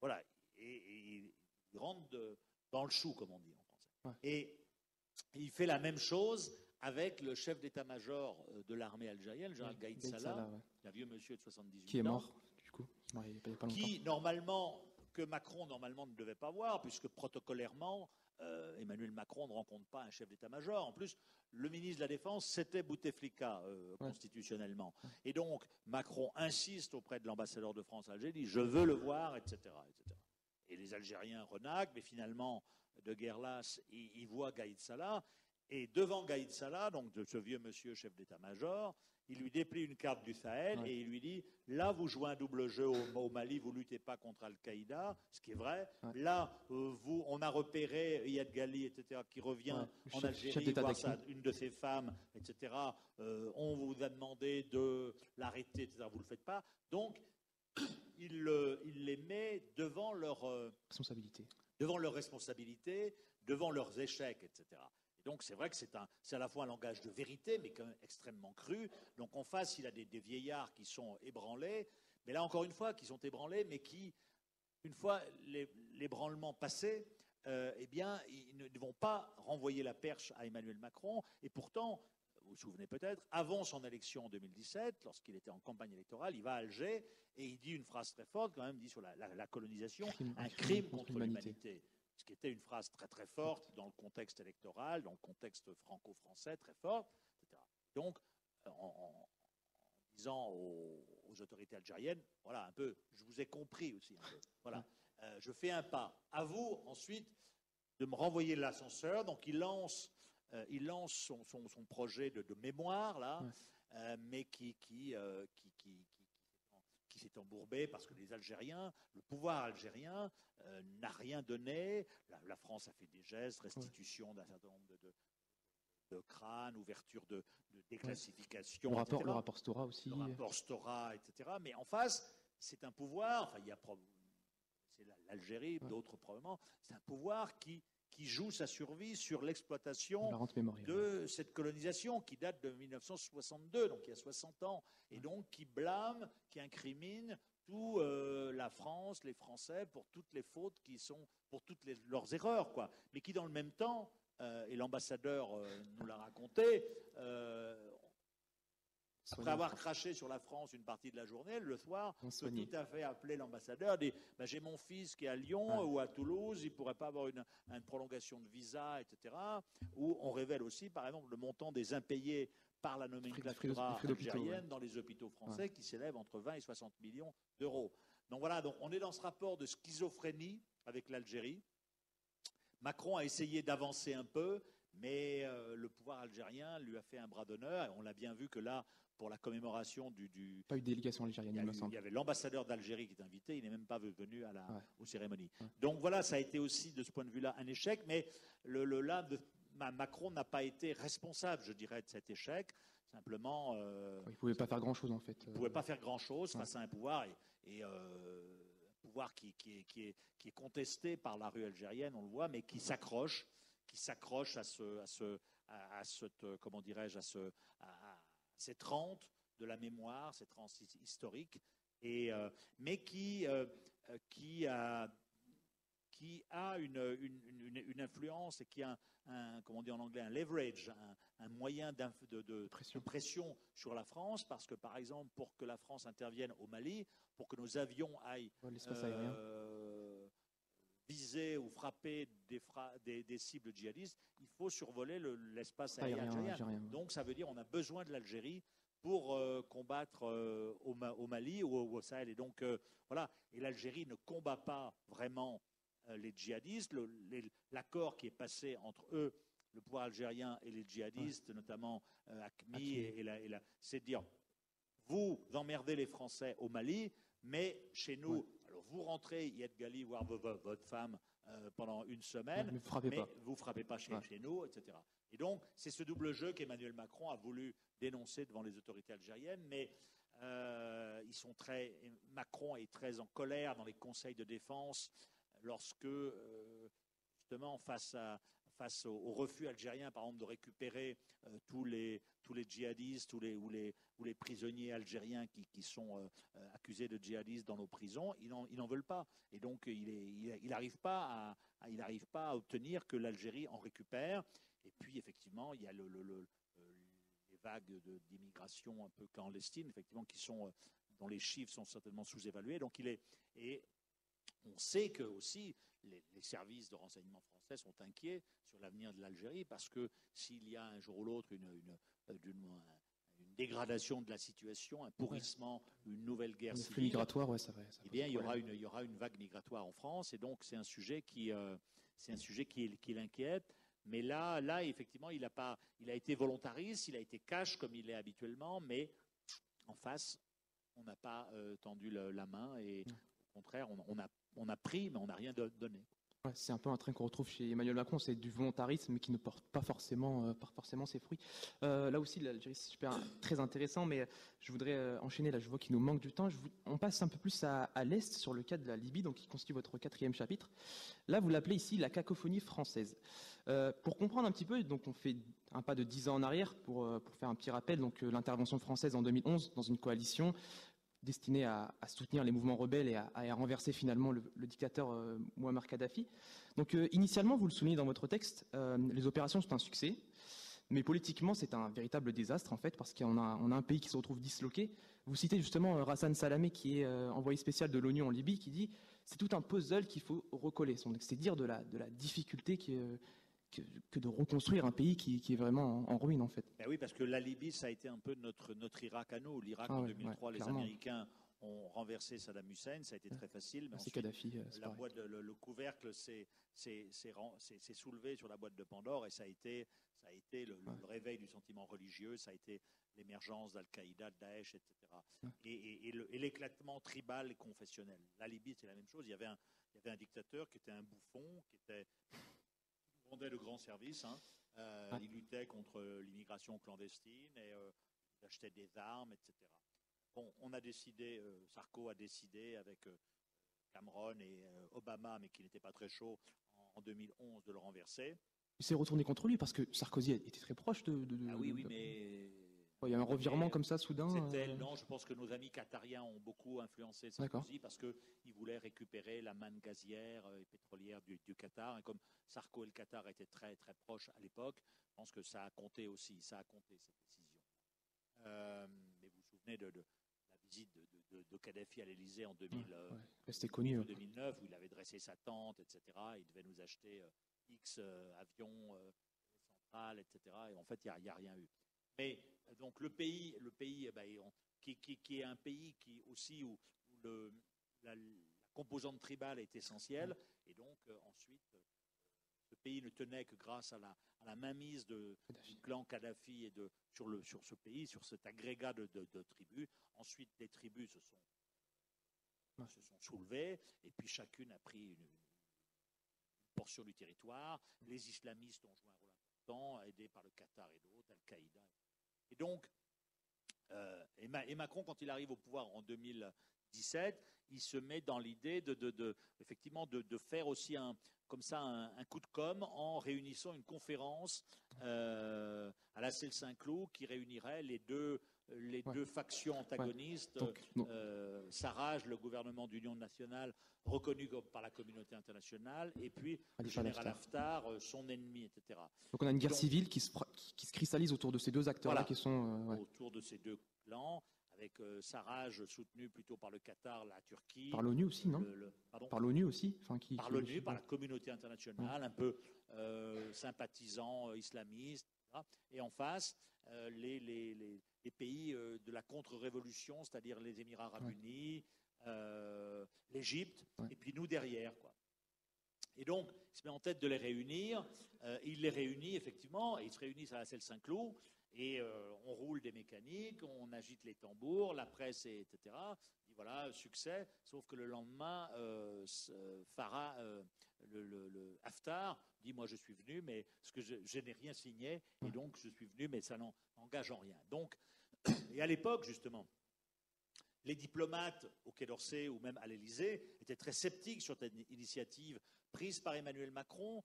voilà, et il rentre dans le chou, comme on dit en français. Et il fait la même chose avec le chef d'état-major de l'armée algérienne, le général Gaïd Salah, un vieux monsieur de 78 ans. Qui est mort, du coup. Qui, normalement, que Macron, normalement, ne devait pas voir, puisque protocolairement, Emmanuel Macron ne rencontre pas un chef d'état-major. En plus, le ministre de la Défense, c'était Bouteflika, constitutionnellement. Et donc, Macron insiste auprès de l'ambassadeur de France à Alger, dit « je veux le voir », etc., etc. Et les Algériens renaquent, mais finalement, de guerre lasse, ils voient Gaïd Salah. Et devant Gaïd Salah, donc de ce vieux monsieur chef d'état-major, il lui déplie une carte du Sahel et il lui dit « là, vous jouez un double jeu au Mali, vous ne luttez pas contre Al-Qaïda », ce qui est vrai. Là, on a repéré Iyad Ghali, etc., qui revient en Algérie, voir une de ses femmes, etc. On vous a demandé de l'arrêter, etc., vous ne le faites pas. Donc, il les met devant leur responsabilité, devant leurs échecs, etc. Et donc c'est vrai que c'est à la fois un langage de vérité, mais quand même extrêmement cru. Donc en face, il a des vieillards qui sont ébranlés, mais là encore une fois, qui sont ébranlés, mais qui, une fois l'ébranlement passé, eh bien, ils ne vont pas renvoyer la perche à Emmanuel Macron. Et pourtant, vous vous souvenez peut-être, avant son élection en 2017, lorsqu'il était en campagne électorale, il va à Alger et il dit une phrase très forte, quand même, il dit sur la colonisation, un crime contre l'humanité. Ce qui était une phrase très très forte dans le contexte électoral, dans le contexte franco-français très forte, etc. Donc, en disant aux autorités algériennes, voilà, un peu, je vous ai compris aussi, un peu, voilà, je fais un pas. À vous, ensuite, de me renvoyer l'ascenseur. Donc, il lance son projet de mémoire, là, mais qui s'est embourbé parce que les Algériens, le pouvoir algérien n'a rien donné. La France a fait des gestes, restitution d'un certain nombre de crânes, ouverture de déclassification, etc. Le rapport Stora aussi. Le rapport Stora, etc. Mais en face, c'est un pouvoir, enfin, c'est l'Algérie, d'autres probablement, c'est un pouvoir qui qui joue sa survie sur l'exploitation La rente mémorielle. de cette colonisation qui date de 1962, donc il y a 60 ans, et donc qui blâme, qui incrimine tout la France, les Français, pour toutes les fautes qui sont, pour toutes leurs erreurs, quoi. Mais qui dans le même temps, et l'ambassadeur nous l'a raconté, après avoir craché sur la France une partie de la journée, le soir, peut tout à fait appeler l'ambassadeur, dire bah, j'ai mon fils qui est à Lyon ou à Toulouse, il ne pourrait pas avoir une prolongation de visa, etc. Où on révèle aussi, par exemple, le montant des impayés par la nomenclatura algérienne dans les hôpitaux français qui s'élève entre 20 et 60 millions d'euros. Donc voilà, donc on est dans ce rapport de schizophrénie avec l'Algérie. Macron a essayé d'avancer un peu, mais le pouvoir algérien lui a fait un bras d'honneur. Et on l'a bien vu que là, pour la commémoration Pas eu de délégation algérienne, il me semble. Il y avait l'ambassadeur d'Algérie qui est invité, il n'est même pas venu aux cérémonies. Donc voilà, ça a été aussi de ce point de vue-là un échec, mais Macron n'a pas été responsable, je dirais, de cet échec. Simplement. Il ne pouvait pas faire grand-chose, en fait. Il ne pouvait pas faire grand-chose face à un pouvoir, pouvoir qui est contesté par la rue algérienne, on le voit, mais qui s'accroche à cette rente de la mémoire, cette rente historique, mais qui a une influence et qui a comment on dit en anglais, un leverage, un moyen de pression sur la France, parce que par exemple, pour que la France intervienne au Mali, pour que nos avions aillent viser ou frapper des cibles djihadistes, il faut survoler l'espace aérien algérien. Donc ça veut dire qu'on a besoin de l'Algérie pour combattre au Mali ou au Sahel. Et donc voilà, et l'Algérie ne combat pas vraiment les djihadistes. L'accord qui est passé entre eux, le pouvoir algérien et les djihadistes, notamment AQMI, c'est de dire vous emmerdez les Français au Mali, mais chez nous, alors vous rentrez, Yed Gali, voir votre femme pendant une semaine, mais vous ne frappez pas chez nous, etc. Et donc, c'est ce double jeu qu'Emmanuel Macron a voulu dénoncer devant les autorités algériennes, mais Macron est très en colère dans les conseils de défense lorsque, justement, face au refus algérien, par exemple, de récupérer tous les djihadistes ou les prisonniers algériens qui sont accusés de djihadistes dans nos prisons, ils n'en veulent pas. Et donc, il n'arrive pas à obtenir que l'Algérie en récupère. Et puis, effectivement, il y a les vagues d'immigration un peu clandestines, effectivement, dont les chiffres sont certainement sous-évalués. Donc, et on sait que aussi les services de renseignement français sont inquiets sur l'avenir de l'Algérie, parce que s'il y a un jour ou l'autre une dégradation de la situation, un pourrissement, une nouvelle guerre civile, migratoire, eh bien, il y aura une vague migratoire en France, et donc c'est un sujet qui l'inquiète. Mais là, effectivement, il a été volontariste, il a été cash comme il est habituellement, mais en face, on n'a pas tendu la main, et au contraire, on a pris, mais on n'a rien donné. Ouais, c'est un peu un train qu'on retrouve chez Emmanuel Macron, c'est du volontarisme, mais qui ne porte pas forcément ses fruits. Là aussi, l'Algérie, c'est très intéressant, mais je voudrais enchaîner, là je vois qu'il nous manque du temps. On passe un peu plus à l'Est, sur le cas de la Libye, donc qui constitue votre 4e chapitre. Là, vous l'appelez ici la cacophonie française. Pour comprendre un petit peu, donc on fait un pas de 10 ans en arrière, pour faire un petit rappel, donc l'intervention française en 2011 dans une coalition destiné à soutenir les mouvements rebelles et à renverser finalement le dictateur Mouammar Kadhafi. Donc initialement, vous le soulignez dans votre texte, les opérations sont un succès, mais politiquement c'est un véritable désastre en fait, parce qu'on a un pays qui se retrouve disloqué. Vous citez justement Hassan Salamé, qui est envoyé spécial de l'ONU en Libye, qui dit c'est tout un puzzle qu'il faut recoller. C'est dire de la difficulté que de reconstruire un pays qui est vraiment en ruine en fait. Ben oui, parce que la Libye, ça a été un peu notre Irak à nous. L'Irak en 2003, les Américains ont renversé Saddam Hussein, ça a été très facile. Mais c'est Kadhafi. Le couvercle s'est soulevé sur la boîte de Pandore, et ça a été le réveil du sentiment religieux, ça a été l'émergence d'Al-Qaïda, de Daesh, etc. Et l'éclatement tribal et confessionnel. La Libye, c'est la même chose. Il y avait un dictateur qui était un bouffon, il rendait de grands services. Il luttait contre l'immigration clandestine et il achetait des armes, etc. Bon, Sarko a décidé avec Cameron et Obama, mais qui n'était pas très chaud, en 2011 de le renverser. Il s'est retourné contre lui parce que Sarkozy était très proche Ah oui, mais... Il y a un revirement comme ça soudain. Non, je pense que nos amis qatariens ont beaucoup influencé Sarkozy parce qu'ils voulaient récupérer la manne gazière et pétrolière du Qatar. Et comme Sarko et le Qatar étaient très très proches à l'époque, je pense que ça a compté aussi, ça a compté cette décision. Mais vous vous souvenez de la visite de Kadhafi à l'Élysée en 2009, où il avait dressé sa tente, etc. Il devait nous acheter X avions centrales, etc. Et en fait, il n'y a rien eu. Mais donc le pays qui est un pays qui aussi où la composante tribale est essentielle, et donc ensuite ce pays ne tenait que grâce à la mainmise du clan Kadhafi et sur ce pays, sur cet agrégat de tribus. Ensuite, les tribus se sont soulevées, et puis chacune a pris une portion du territoire. Les islamistes ont joué un rôle important, aidés par le Qatar et d'autres, Al-Qaïda. Et donc, et Macron, quand il arrive au pouvoir en 2017, il se met dans l'idée effectivement de faire aussi un coup de com' en réunissant une conférence à la Celle Saint-Cloud qui réunirait les deux factions antagonistes, Sarraj, le gouvernement d'union nationale reconnu par la communauté internationale, et puis le général Haftar, son ennemi, etc. Donc on a une guerre civile qui se cristallise autour de ces deux acteurs-là qui sont... autour de ces deux clans, avec Sarraj soutenu plutôt par le Qatar, la Turquie. Par l'ONU aussi, non Par l'ONU aussi Par l'ONU, par la communauté internationale, un peu sympathisant islamiste. Et en face, les pays de la contre-révolution, c'est-à-dire les Émirats arabes unis, l'Égypte, et puis nous derrière, quoi. Et donc, il se met en tête de les réunir. Il les réunit, effectivement, et ils se réunissent à la Celle Saint-Cloud. Et on roule des mécaniques, on agite les tambours, la presse, etc. Et voilà, succès. Sauf que le lendemain, Haftar dit: moi je suis venu, mais je n'ai rien signé, et donc je suis venu, mais ça n'engage en rien. Donc, et à l'époque, justement, les diplomates au Quai d'Orsay ou même à l'Élysée étaient très sceptiques sur cette initiative prise par Emmanuel Macron,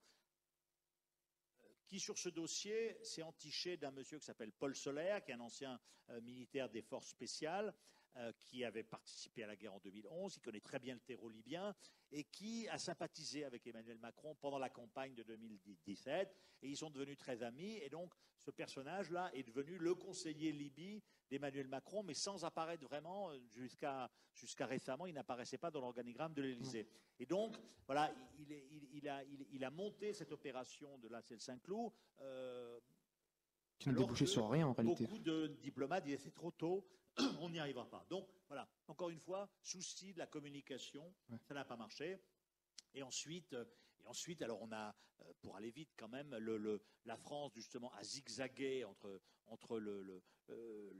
qui sur ce dossier s'est entiché d'un monsieur qui s'appelle Paul Solaire, qui est un ancien militaire des forces spéciales, qui avait participé à la guerre en 2011, qui connaît très bien le terreau libyen, et qui a sympathisé avec Emmanuel Macron pendant la campagne de 2017, et ils sont devenus très amis, et donc ce personnage-là est devenu le conseiller Libye d'Emmanuel Macron, mais sans apparaître vraiment, jusqu'à récemment, il n'apparaissait pas dans l'organigramme de l'Élysée. Et donc, voilà, il a monté cette opération de la Celle Saint-Cloud, qui ne débouchait sur rien en réalité. Beaucoup de diplomates disaient: c'est trop tôt, on n'y arrivera pas. Donc voilà, encore une fois, souci de la communication, ça n'a pas marché. Et ensuite, alors on a, pour aller vite quand même, la France justement a zigzagué entre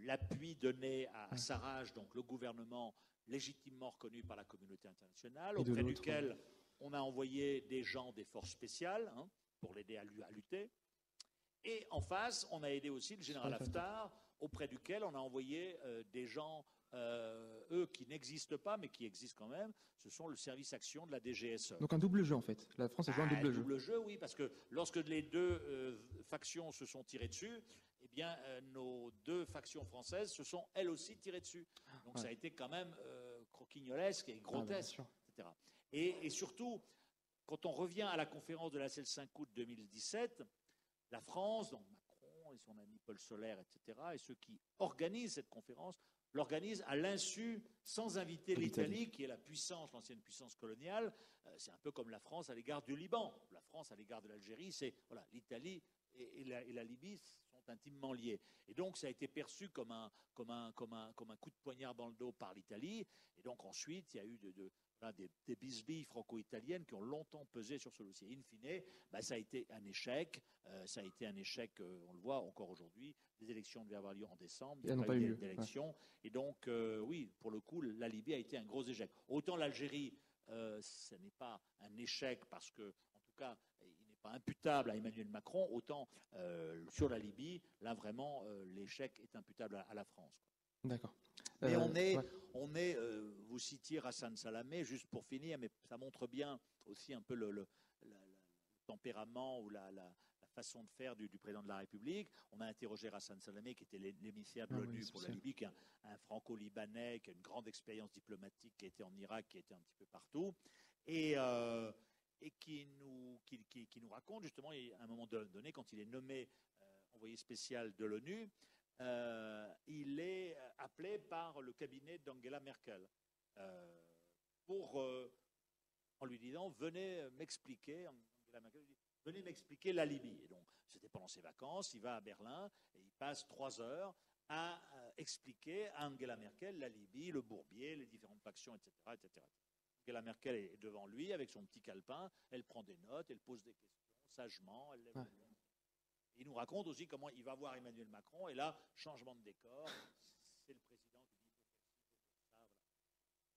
l'appui donné à Sarraj, donc le gouvernement légitimement reconnu par la communauté internationale, auprès duquel on a envoyé des gens des forces spéciales pour l'aider à lutter. Et en face, on a aidé aussi le général Haftar, auprès duquel on a envoyé des gens, eux, qui n'existent pas, mais qui existent quand même. Ce sont le service action de la DGSE. Donc un double jeu, en fait. La France a joué un double jeu. Un double jeu, oui, parce que lorsque les deux factions se sont tirées dessus, eh bien, nos deux factions françaises se sont, elles aussi, tirées dessus. Donc ça a été quand même croquignolesque et grotesque, etc. Et surtout, quand on revient à la conférence de la Celle Saint-Cloud 2017, la France, donc Macron et son ami Paul Solaire, etc., et ceux qui organisent cette conférence, l'organisent à l'insu, sans inviter l'Italie, qui est la puissance, l'ancienne puissance coloniale. C'est un peu comme la France à l'égard du Liban. La France à l'égard de l'Algérie, c'est voilà, l'Italie et la Libye sont intimement liés. Et donc ça a été perçu comme un coup de poignard dans le dos par l'Italie. Et donc ensuite, il y a eu des bisbilles franco-italiennes qui ont longtemps pesé sur ce dossier. In fine, ça a été un échec. Ça a été un échec, on le voit encore aujourd'hui. Les élections devaient avoir lieu en décembre. Il n'y a pas eu d'élections. Et donc, oui, pour le coup, la Libye a été un gros échec. Autant l'Algérie, ce n'est pas un échec parce que, en tout cas, il n'est pas imputable à Emmanuel Macron. Autant sur la Libye, là, vraiment, l'échec est imputable à la France. D'accord. Mais vous citiez Hassan Salamé, juste pour finir, mais ça montre bien aussi un peu tempérament ou la façon de faire du président de la République. On a interrogé Hassan Salamé, qui était l'émissaire de l'ONU pour la Libye, qui est un franco-libanais, qui a une grande expérience diplomatique, qui a été en Irak, qui a été un petit peu partout, et qui nous raconte justement, à un moment donné, quand il est nommé envoyé spécial de l'ONU, il est appelé par le cabinet d'Angela Merkel en lui disant venez m'expliquer. Angela Merkel dit venez m'expliquer la Libye. Et donc, c'était pendant ses vacances, il va à Berlin et il passe 3 heures à expliquer à Angela Merkel la Libye, le bourbier, les différentes factions, etc., etc. Angela Merkel est devant lui avec son petit calepin, elle prend des notes, elle pose des questions sagement, elle lève le doigt. Il nous raconte aussi comment il va voir Emmanuel Macron, et là, changement de décor, c'est le président qui dit ça, voilà.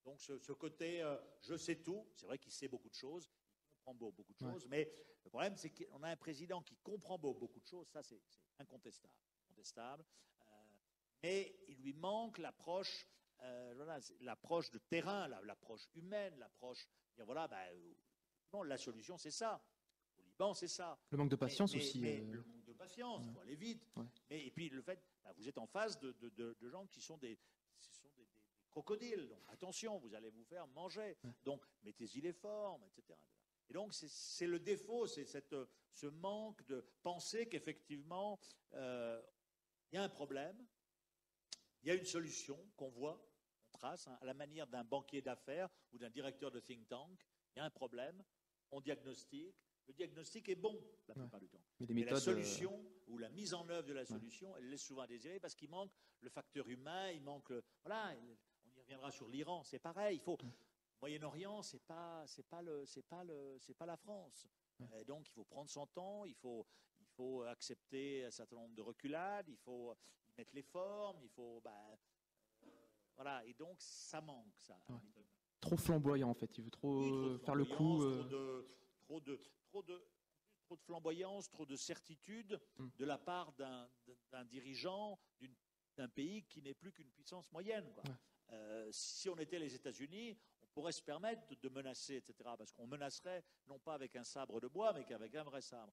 Donc ce côté je sais tout, c'est vrai qu'il sait beaucoup de choses, il comprend beaucoup de choses, mais le problème c'est qu'on a un président qui comprend beaucoup de choses, ça c'est incontestable, mais il lui manque l'approche, l'approche de terrain, l'approche humaine, l'approche, dire voilà, non, la solution c'est ça. Bon, c'est ça. Le manque de patience aussi. Le manque de patience, il faut aller vite. Et puis le fait, vous êtes en face de gens qui sont des crocodiles. Donc attention, vous allez vous faire manger. Donc mettez-y les formes, etc. Et donc c'est le défaut, c'est ce manque de penser qu'effectivement, il y a un problème, il y a une solution qu'on voit, on trace, à la manière d'un banquier d'affaires ou d'un directeur de think tank. Il y a un problème, on diagnostique. Le diagnostic est bon la plupart du temps. Mais la solution ou la mise en œuvre de la solution, elle laisse souvent à désirer parce qu'il manque le facteur humain, il manque voilà, on y reviendra sur l'Iran, c'est pareil, il faut Moyen-Orient, c'est pas la France. Donc il faut prendre son temps, il faut accepter un certain nombre de reculades, il faut y mettre les formes, il faut voilà, et donc ça manque ça. Trop flamboyant en fait, il veut trop faire le coup. Trop de flamboyance, trop de certitude de la part d'un dirigeant d'un pays qui n'est plus qu'une puissance moyenne, quoi. Si on était les États-Unis, on pourrait se permettre de menacer, etc. Parce qu'on menacerait non pas avec un sabre de bois, mais qu'avec un vrai sabre.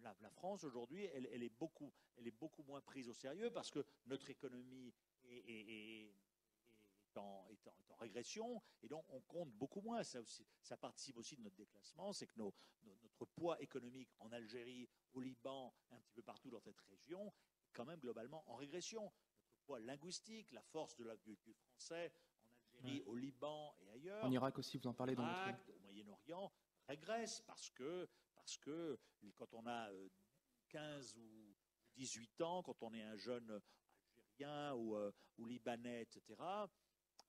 La France aujourd'hui, elle est beaucoup moins prise au sérieux parce que notre économie est en régression, et donc on compte beaucoup moins. Ça participe aussi de notre déclassement, c'est que notre poids économique en Algérie, au Liban, un petit peu partout dans cette région, est quand même globalement en régression. Notre poids linguistique, la force du français en Algérie, au Liban et ailleurs. En Irak aussi, vous en parlez dans votre... Au Moyen-Orient, régresse parce que quand on a 15 ou 18 ans, quand on est un jeune algérien ou libanais, etc.,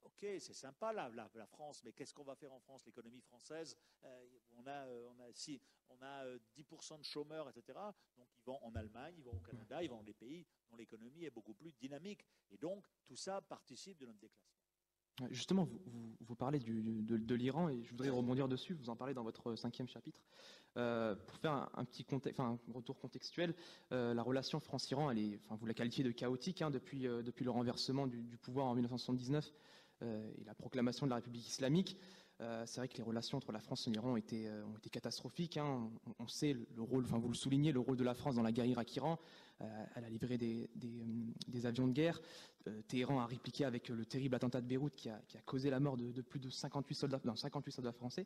ok, c'est sympa la France, mais qu'est-ce qu'on va faire en France? L'économie française, on a 10% de chômeurs, etc. Donc ils vont en Allemagne, ils vont au Canada, ils vont dans des pays dont l'économie est beaucoup plus dynamique. Et donc tout ça participe de notre déclassement. Justement, vous parlez de l'Iran, et je voudrais rebondir dessus. Vous en parlez dans votre 5e chapitre. Pour faire un petit un retour contextuel, la relation France-Iran, vous la qualifiez de chaotique depuis le renversement du pouvoir en 1979 et la proclamation de la République islamique. C'est vrai que les relations entre la France et l'Iran ont été catastrophiques. On sait le rôle, vous le soulignez, le rôle de la France dans la guerre Irak-Iran. Elle a livré des avions de guerre. Téhéran a répliqué avec le terrible attentat de Beyrouth qui a causé la mort de plus de 58 soldats français.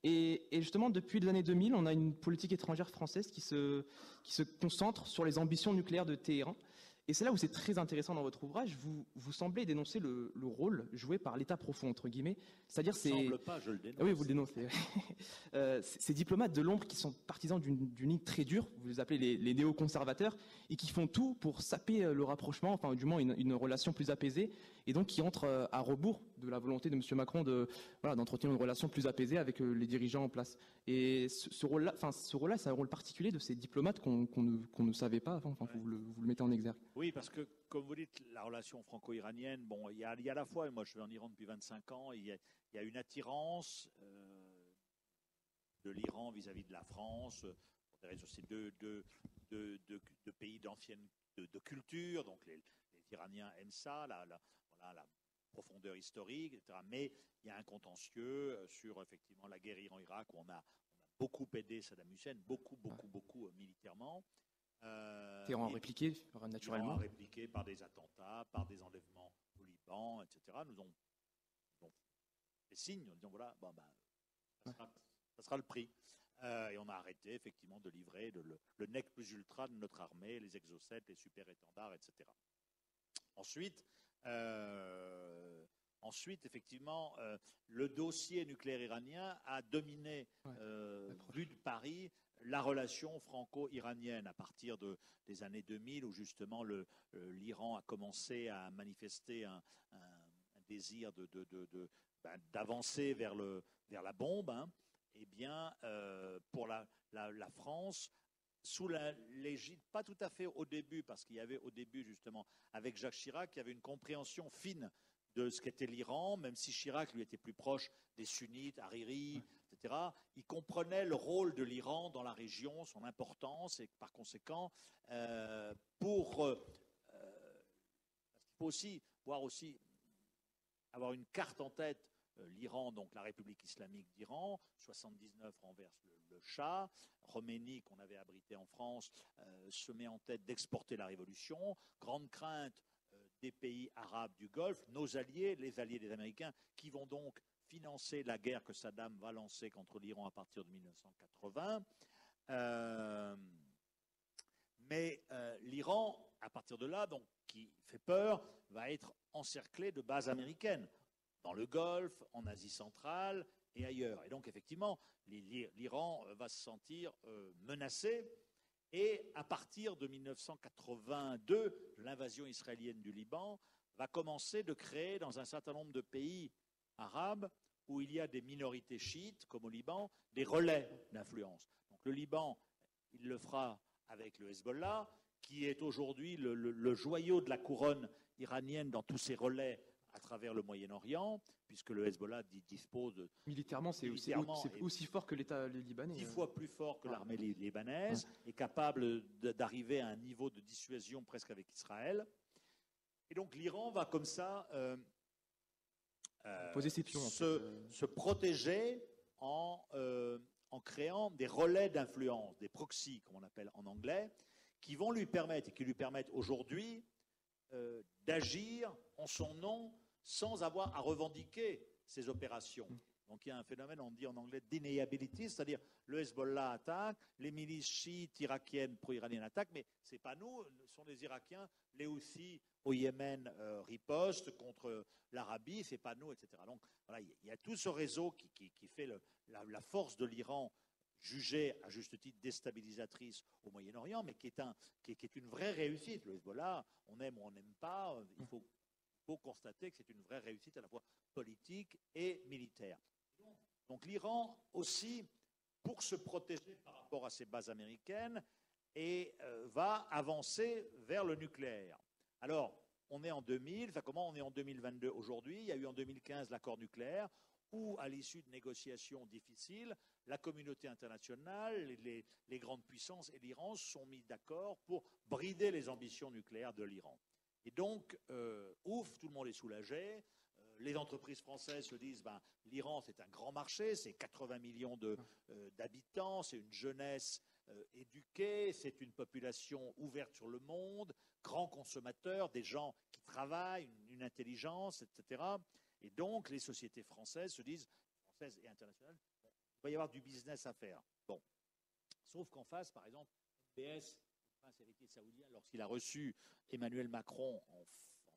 Et justement, depuis les années 2000, on a une politique étrangère française qui se concentre sur les ambitions nucléaires de Téhéran. Et c'est là où c'est très intéressant dans votre ouvrage. Vous semblez dénoncer le rôle joué par l'État profond, entre guillemets. C'est-à-dire je ne semble pas, je le dénonce. Oui, vous le dénoncez. Ces diplomates de l'ombre qui sont partisans d'une ligne très dure, vous les appelez les néoconservateurs, et qui font tout pour saper le rapprochement, enfin du moins une relation plus apaisée, et donc qui entrent à rebours de la volonté de M. Macron d'entretenir une relation plus apaisée avec les dirigeants en place. Et ce rôle-là, c'est un rôle particulier de ces diplomates qu'on ne savait pas avant. Vous le mettez en exergue. Oui, parce que, comme vous dites, la relation franco-iranienne, il y a à la fois, et moi je suis en Iran depuis 25 ans, il y a une attirance de l'Iran vis-à-vis de la France, c'est deux pays d'ancienne de culture, donc les Iraniens aiment ça, la profondeur historique, etc. Mais il y a un contentieux sur effectivement la guerre Iran-Irak où on a beaucoup aidé Saddam Hussein, beaucoup militairement. Téhéran a répliqué naturellement. Téhéran a répliqué par des attentats, par des enlèvements au Liban, etc. Nous ont des signes en disant voilà, ça sera le prix. Et on a arrêté effectivement de livrer le nec plus ultra de notre armée, les exocets, les super étendards, etc. Ensuite, effectivement, le dossier nucléaire iranien a dominé, vu de Paris, la relation franco-iranienne à partir des années 2000, où justement l'Iran a commencé à manifester un désir d'avancer vers la bombe. Eh bien, pour la France, sous l'égide, pas tout à fait au début, parce qu'il y avait au début justement, avec Jacques Chirac, il y avait une compréhension fine de ce qu'était l'Iran, même si Chirac lui était plus proche des sunnites, Hariri, etc. Il comprenait le rôle de l'Iran dans la région, son importance, et par conséquent, il faut aussi avoir une carte en tête. L'Iran, donc la République islamique d'Iran, 79 renverse le Shah, Khomeini, qu'on avait abrité en France, se met en tête d'exporter la révolution. Grande crainte des pays arabes du Golfe, nos alliés, les alliés des Américains, qui vont donc financer la guerre que Saddam va lancer contre l'Iran à partir de 1980. Mais l'Iran, à partir de là, donc, qui fait peur, va être encerclé de bases américaines dans le Golfe, en Asie centrale et ailleurs. Et donc, effectivement, l'Iran va se sentir menacé. Et à partir de 1982, l'invasion israélienne du Liban va commencer de créer dans un certain nombre de pays arabes où il y a des minorités chiites, comme au Liban, des relais d'influence. Donc le Liban, il le fera avec le Hezbollah, qui est aujourd'hui le joyau de la couronne iranienne dans tous ses relais à travers le Moyen-Orient, puisque le Hezbollah dispose militairement, c'est aussi fort que l'État libanais. 10 fois plus fort que l'armée libanaise, est capable d'arriver à un niveau de dissuasion presque avec Israël. Et donc l'Iran va comme ça poser ses pions, se protéger en créant des relais d'influence, des proxys, comme on appelle en anglais, qui vont lui permettre, et qui lui permettent aujourd'hui d'agir en son nom sans avoir à revendiquer ses opérations. Donc il y a un phénomène, on dit en anglais deniability, c'est-à-dire le Hezbollah attaque, les milices chiites irakiennes pro-iraniennes attaquent, mais ce n'est pas nous, ce sont les Irakiens, les Houthis au Yémen ripostent contre l'Arabie, ce n'est pas nous, etc. Donc voilà, il y a tout ce réseau qui fait la force de l'Iran, jugée à juste titre déstabilisatrice au Moyen-Orient, mais qui est une vraie réussite. Le Hezbollah, on aime ou on n'aime pas, il faut constater que c'est une vraie réussite à la fois politique et militaire. Donc l'Iran aussi, pour se protéger par rapport à ses bases américaines, va avancer vers le nucléaire. Alors, on est en 2000, comment on est en 2022 aujourd'hui? Il y a eu en 2015 l'accord nucléaire, où, à l'issue de négociations difficiles, la communauté internationale, les grandes puissances et l'Iran se sont mis d'accord pour brider les ambitions nucléaires de l'Iran. Et donc, tout le monde est soulagé. Les entreprises françaises se disent, l'Iran, c'est un grand marché, c'est 80 millions d'habitants, c'est une jeunesse éduquée, c'est une population ouverte sur le monde, grand consommateur, des gens qui travaillent, une intelligence, etc. Et donc, les sociétés françaises se disent, françaises et internationales, il va y avoir du business à faire. Bon. Sauf qu'en face, par exemple, MBS, le prince héritier saoudien, lorsqu'il a reçu Emmanuel Macron en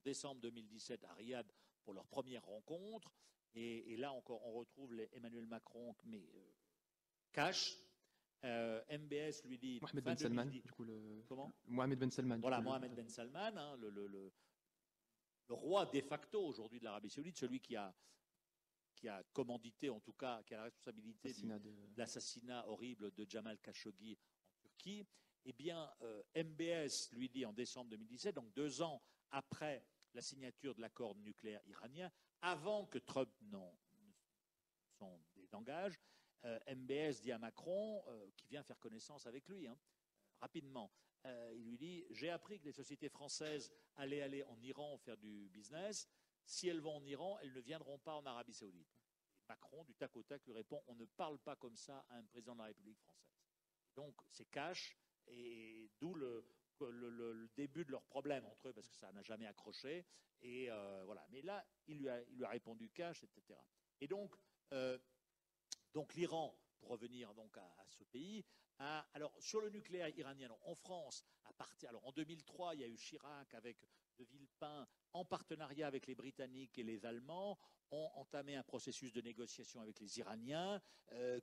décembre 2017 à Riyad pour leur première rencontre, et là encore, on retrouve Emmanuel Macron, mais cash. MBS lui dit... Mohamed Ben Salman, du coup. Comment Mohamed Ben Salman. Voilà, Mohamed Ben Salman, le roi de facto aujourd'hui de l'Arabie Saoudite, celui qui a commandité, en tout cas, qui a la responsabilité de l'assassinat horrible de Jamal Khashoggi en Turquie, eh bien, MBS lui dit en décembre 2017, donc 2 ans après la signature de l'accord nucléaire iranien, avant que Trump s'en désengage, MBS dit à Macron, qui vient faire connaissance avec lui, rapidement, il lui dit, j'ai appris que les sociétés françaises allaient aller en Iran faire du business. Si elles vont en Iran, elles ne viendront pas en Arabie Saoudite. Macron, du tac au tac, lui répond « On ne parle pas comme ça à un président de la République française ». Donc, c'est cash, et d'où le début de leur problème entre eux, parce que ça n'a jamais accroché. Et voilà. Mais là, il lui a répondu cash, etc. Et donc l'Iran, pour revenir donc à ce pays, alors sur le nucléaire iranien, en France, alors en 2003, il y a eu Chirac avec de Villepin, en partenariat avec les Britanniques et les Allemands, ont entamé un processus de négociation avec les Iraniens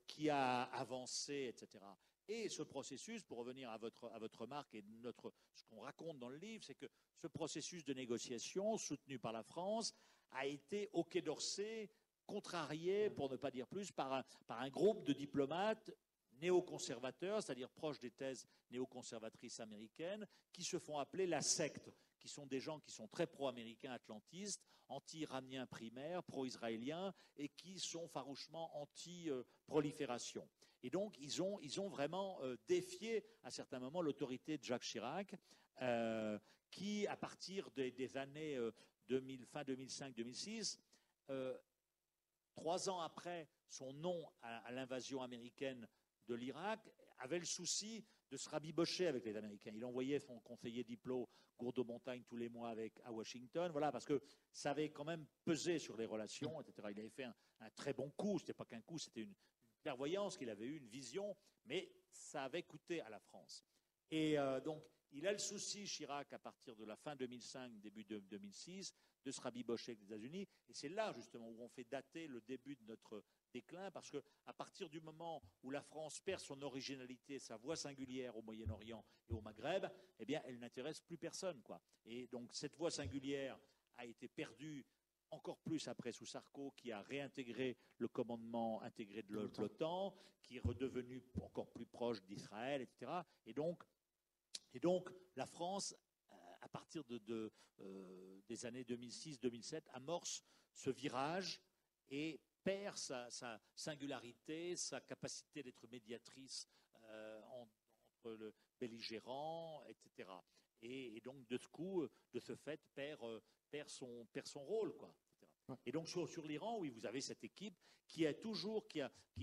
qui a avancé, etc. Et ce processus, pour revenir à votre remarque et ce qu'on raconte dans le livre, c'est que ce processus de négociation, soutenu par la France, a été au Quai d'Orsay contrarié, pour ne pas dire plus, par un groupe de diplomates néoconservateurs, c'est-à-dire proches des thèses néoconservatrices américaines, qui se font appeler la secte, qui sont des gens qui sont très pro-américains atlantistes, anti-iraniens primaires, pro-israéliens, et qui sont farouchement anti-prolifération. Et donc, ils ont vraiment défié, à certains moments, l'autorité de Jacques Chirac, qui, à partir des années fin 2005-2006, 3 ans après son non à l'invasion américaine de l'Irak, avait le souci de se rabibocher avec les Américains. Il envoyait son conseiller diplo Gourdeau-Montagne tous les mois à Washington, voilà, parce que ça avait quand même pesé sur les relations, etc. Il avait fait un très bon coup, c'était pas qu'un coup, c'était une clairvoyance qu'il avait eue, une vision, mais ça avait coûté à la France. Et donc, il a le souci, Chirac, à partir de la fin 2005, début 2006, de se rabibocher avec les États-Unis. Et c'est là, justement, où on fait dater le début de notre déclin, parce qu'à partir du moment où la France perd son originalité, sa voix singulière au Moyen-Orient et au Maghreb, eh bien, elle n'intéresse plus personne, quoi. Et donc, cette voix singulière a été perdue encore plus après sous Sarko, qui a réintégré le commandement intégré de l'OTAN, qui est redevenu encore plus proche d'Israël, etc. Et donc, la France, à partir des années 2006-2007, amorce ce virage et perd sa singularité, sa capacité d'être médiatrice entre le belligérant, etc. Et donc, de ce fait, perd son rôle, quoi. Ouais. Et donc, sur l'Iran, oui, vous avez cette équipe qui est toujours...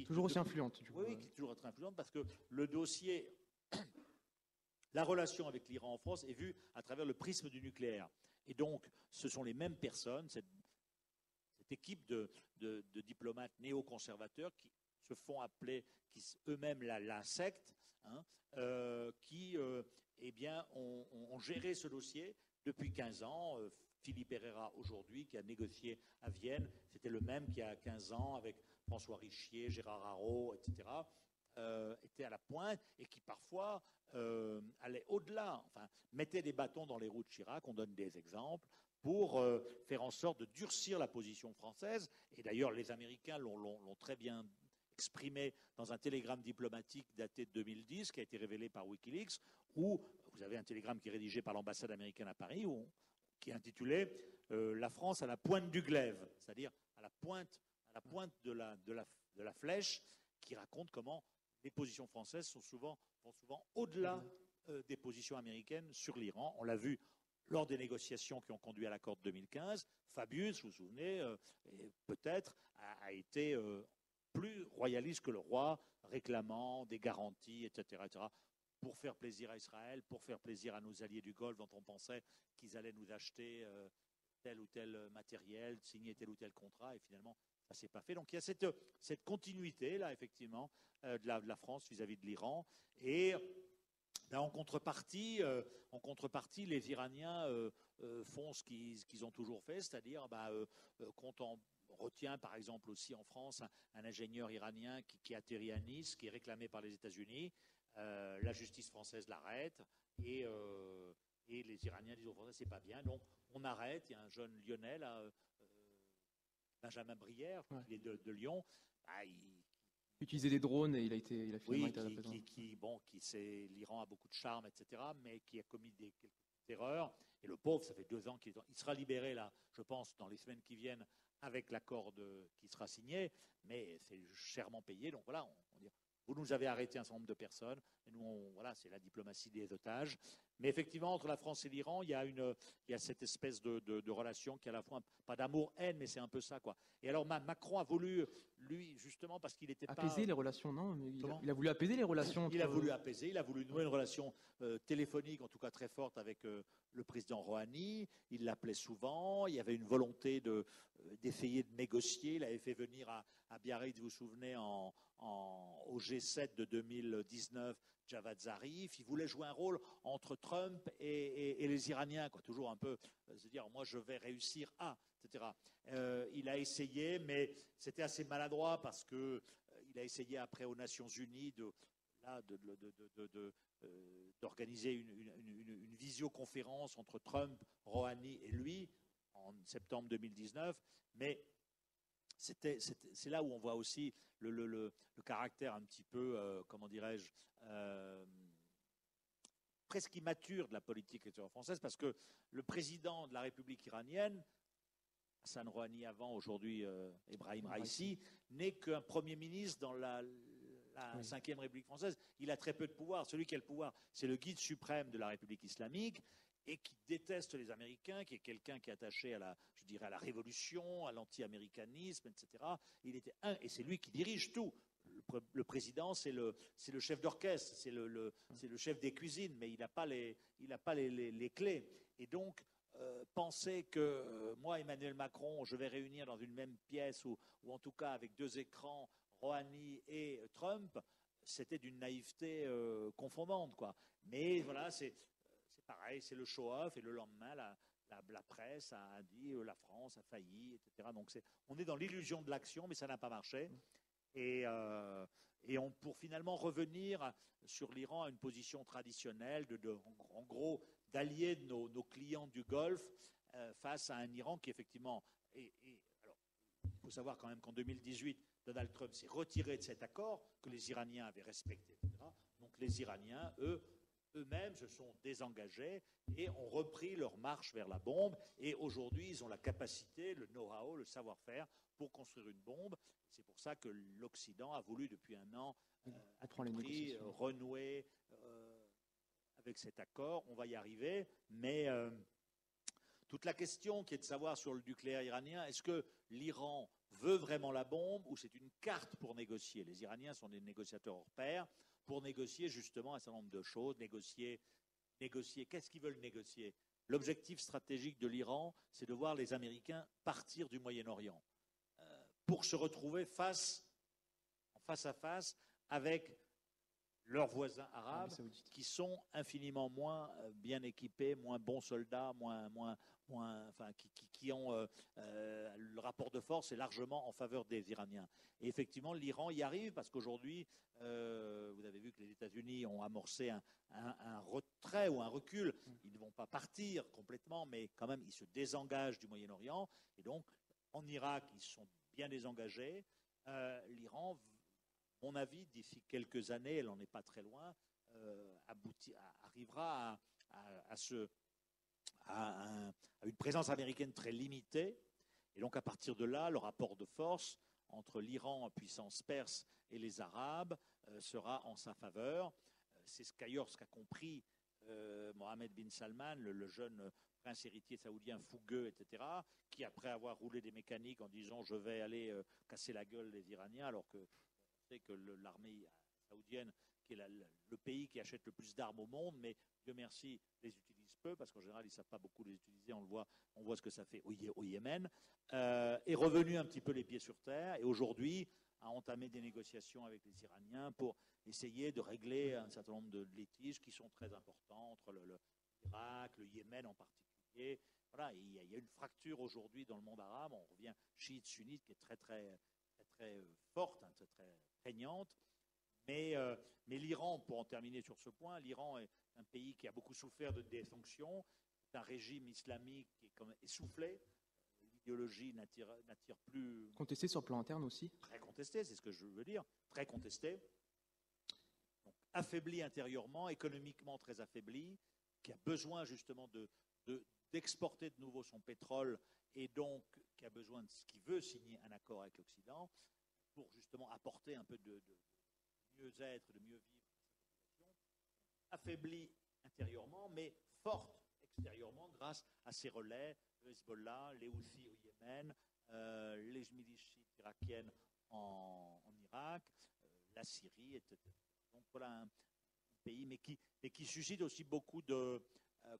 toujours aussi influente. Oui, qui est toujours très influente, parce que le dossier... La relation avec l'Iran en France est vue à travers le prisme du nucléaire. Et donc, ce sont les mêmes personnes, cette équipe de diplomates néoconservateurs qui se font appeler eux-mêmes la secte, hein, qui eh bien, ont géré ce dossier depuis 15 ans. Philippe Herrera, aujourd'hui, qui a négocié à Vienne, c'était le même qui a 15 ans avec François Richier, Gérard Haraud, etc., était à la pointe et qui parfois allait au-delà, enfin, mettait des bâtons dans les roues de Chirac, on donne des exemples, pour faire en sorte de durcir la position française. Et d'ailleurs, les Américains l'ont très bien exprimé dans un télégramme diplomatique daté de 2010, qui a été révélé par Wikileaks, où vous avez un télégramme qui est rédigé par l'ambassade américaine à Paris, qui est intitulé « La France à la pointe du glaive », c'est-à-dire à la pointe de la flèche, qui raconte comment les positions françaises vont souvent au-delà des positions américaines sur l'Iran. On l'a vu lors des négociations qui ont conduit à l'accord de 2015. Fabius, vous vous souvenez, peut-être, a été plus royaliste que le roi, réclamant des garanties, etc., pour faire plaisir à Israël, pour faire plaisir à nos alliés du Golfe, dont on pensait qu'ils allaient nous acheter tel ou tel matériel, signer tel ou tel contrat, et finalement, ça ne s'est pas fait. Donc il y a cette continuité, là, effectivement, de la France vis-à-vis de l'Iran. Et là, en contrepartie, les Iraniens font ce qu'ils ont toujours fait, c'est-à-dire quand on retient, par exemple, aussi en France, un ingénieur iranien qui atterrit à Nice, qui est réclamé par les États-Unis, la justice française l'arrête, et les Iraniens disent aux Français, c'est pas bien, donc on arrête. Il y a un jeune Lyonnais, là, Benjamin Brière, ouais, qui est de Lyon, il utilisait des drones et il a finalement été à la prison. L'Iran a beaucoup de charme, etc., mais qui a commis quelques erreurs. Et le pauvre, ça fait 2 ans qu'il sera libéré, là, je pense, dans les semaines qui viennent, avec l'accord qui sera signé, mais c'est chèrement payé. Donc voilà, Vous nous avez arrêté un certain nombre de personnes. Et nous, voilà, c'est la diplomatie des otages. Mais effectivement, entre la France et l'Iran, il y a cette espèce de relation qui est à la fois, pas d'amour-haine, mais c'est un peu ça, quoi. Et alors, Macron a voulu, lui, justement, parce qu'il n'était pas... Apaiser les relations, non? Il a voulu apaiser les relations. Il a voulu apaiser, il a voulu nouer une relation téléphonique, en tout cas très forte, avec le président Rouhani. Il l'appelait souvent. Il y avait une volonté d'essayer de négocier. Il avait fait venir à Biarritz, vous vous souvenez, au G7 de 2019, Javad Zarif. Il voulait jouer un rôle entre Trump et les Iraniens, quoi. Toujours un peu se dire, moi je vais réussir à, etc. Il a essayé, mais c'était assez maladroit parce que il a essayé après aux Nations Unies d'organiser une visioconférence entre Trump, Rouhani et lui en septembre 2019, mais c'est là où on voit aussi le caractère un petit peu, comment dirais-je, presque immature de la politique extérieure française, parce que le président de la République iranienne, Hassan Rouhani avant, aujourd'hui Ebrahim Raïssi, n'est qu'un Premier ministre dans la 5e République française. Il a très peu de pouvoir. Celui qui a le pouvoir, c'est le guide suprême de la République islamique et qui déteste les Américains, qui est quelqu'un qui est attaché à la révolution, à l'anti-américanisme, etc. Et c'est lui qui dirige tout. Le président, c'est le chef d'orchestre, c'est le chef des cuisines, mais il n'a pas les clés. Et donc, penser que moi, Emmanuel Macron, je vais réunir dans une même pièce, ou en tout cas avec 2 écrans, Rouhani et Trump, c'était d'une naïveté confondante, quoi. Mais voilà, c'est pareil, c'est le show-off, et le lendemain, la presse a dit la France a failli, etc. Donc on est dans l'illusion de l'action, mais ça n'a pas marché. Et pour finalement revenir sur l'Iran à une position traditionnelle, en gros, d'allier nos clients du Golfe face à un Iran qui effectivement... alors, il faut savoir quand même qu'en 2018, Donald Trump s'est retiré de cet accord que les Iraniens avaient respecté, etc. Donc les Iraniens, eux-mêmes se sont désengagés et ont repris leur marche vers la bombe. Et aujourd'hui, ils ont la capacité, le know-how, le savoir-faire pour construire une bombe. C'est pour ça que l'Occident a voulu depuis un an à tout prix renouer avec cet accord. On va y arriver, mais toute la question qui est de savoir sur le nucléaire iranien, est-ce que l'Iran veut vraiment la bombe ou c'est une carte pour négocier? Les Iraniens sont des négociateurs hors pair pour négocier justement un certain nombre de choses, négocier. Qu'est-ce qu'ils veulent négocier? L'objectif stratégique de l'Iran, c'est de voir les Américains partir du Moyen-Orient pour se retrouver face à face avec leurs voisins arabes qui sont infiniment moins bien équipés, moins bons soldats, qui ont le rapport de force est largement en faveur des Iraniens. Et effectivement, l'Iran y arrive parce qu'aujourd'hui, vous avez vu que les États-Unis ont amorcé un retrait ou un recul. Ils ne vont pas partir complètement, mais quand même, ils se désengagent du Moyen-Orient. Et donc, en Irak, ils sont bien désengagés. L'Iran, à mon avis, d'ici quelques années, elle n'en est pas très loin, arrivera à une présence américaine très limitée. Et donc, à partir de là, le rapport de force entre l'Iran, puissance perse, et les Arabes sera en sa faveur. C'est ce qu'a compris Mohammed bin Salman, le jeune prince héritier saoudien fougueux, etc., qui, après avoir roulé des mécaniques en disant « je vais aller casser la gueule des Iraniens », alors que c'est que l'armée saoudienne, qui est le pays qui achète le plus d'armes au monde, mais Dieu merci, les utilise peu, parce qu'en général, ils ne savent pas beaucoup les utiliser, on voit ce que ça fait au Yémen, est revenu un petit peu les pieds sur terre, et aujourd'hui a entamé des négociations avec les Iraniens pour essayer de régler un certain nombre de litiges qui sont très importants entre l'Irak, le Yémen en particulier. Voilà, il y a une fracture aujourd'hui dans le monde arabe, on revient chiite-sunnite qui est très, très, très, très forte, hein, très, très prégnante. Mais l'Iran, pour en terminer sur ce point, l'Iran est un pays qui a beaucoup souffert des sanctions. C'est un régime islamique qui est quand même essoufflé. L'idéologie n'attire plus... Contesté sur le plan interne aussi? Très contesté, c'est ce que je veux dire. Très contesté. Donc, affaibli intérieurement, économiquement très affaibli, qui a besoin justement d'exporter de nouveau son pétrole et donc qui veut signer un accord avec l'Occident pour justement apporter un peu de mieux-être, de mieux vivre affaiblie intérieurement, mais forte extérieurement grâce à ses relais, le Hezbollah, les Houthis au Yémen, les milices chiites irakiennes en Irak, la Syrie, etc. Donc voilà un pays, mais qui suscite aussi beaucoup de,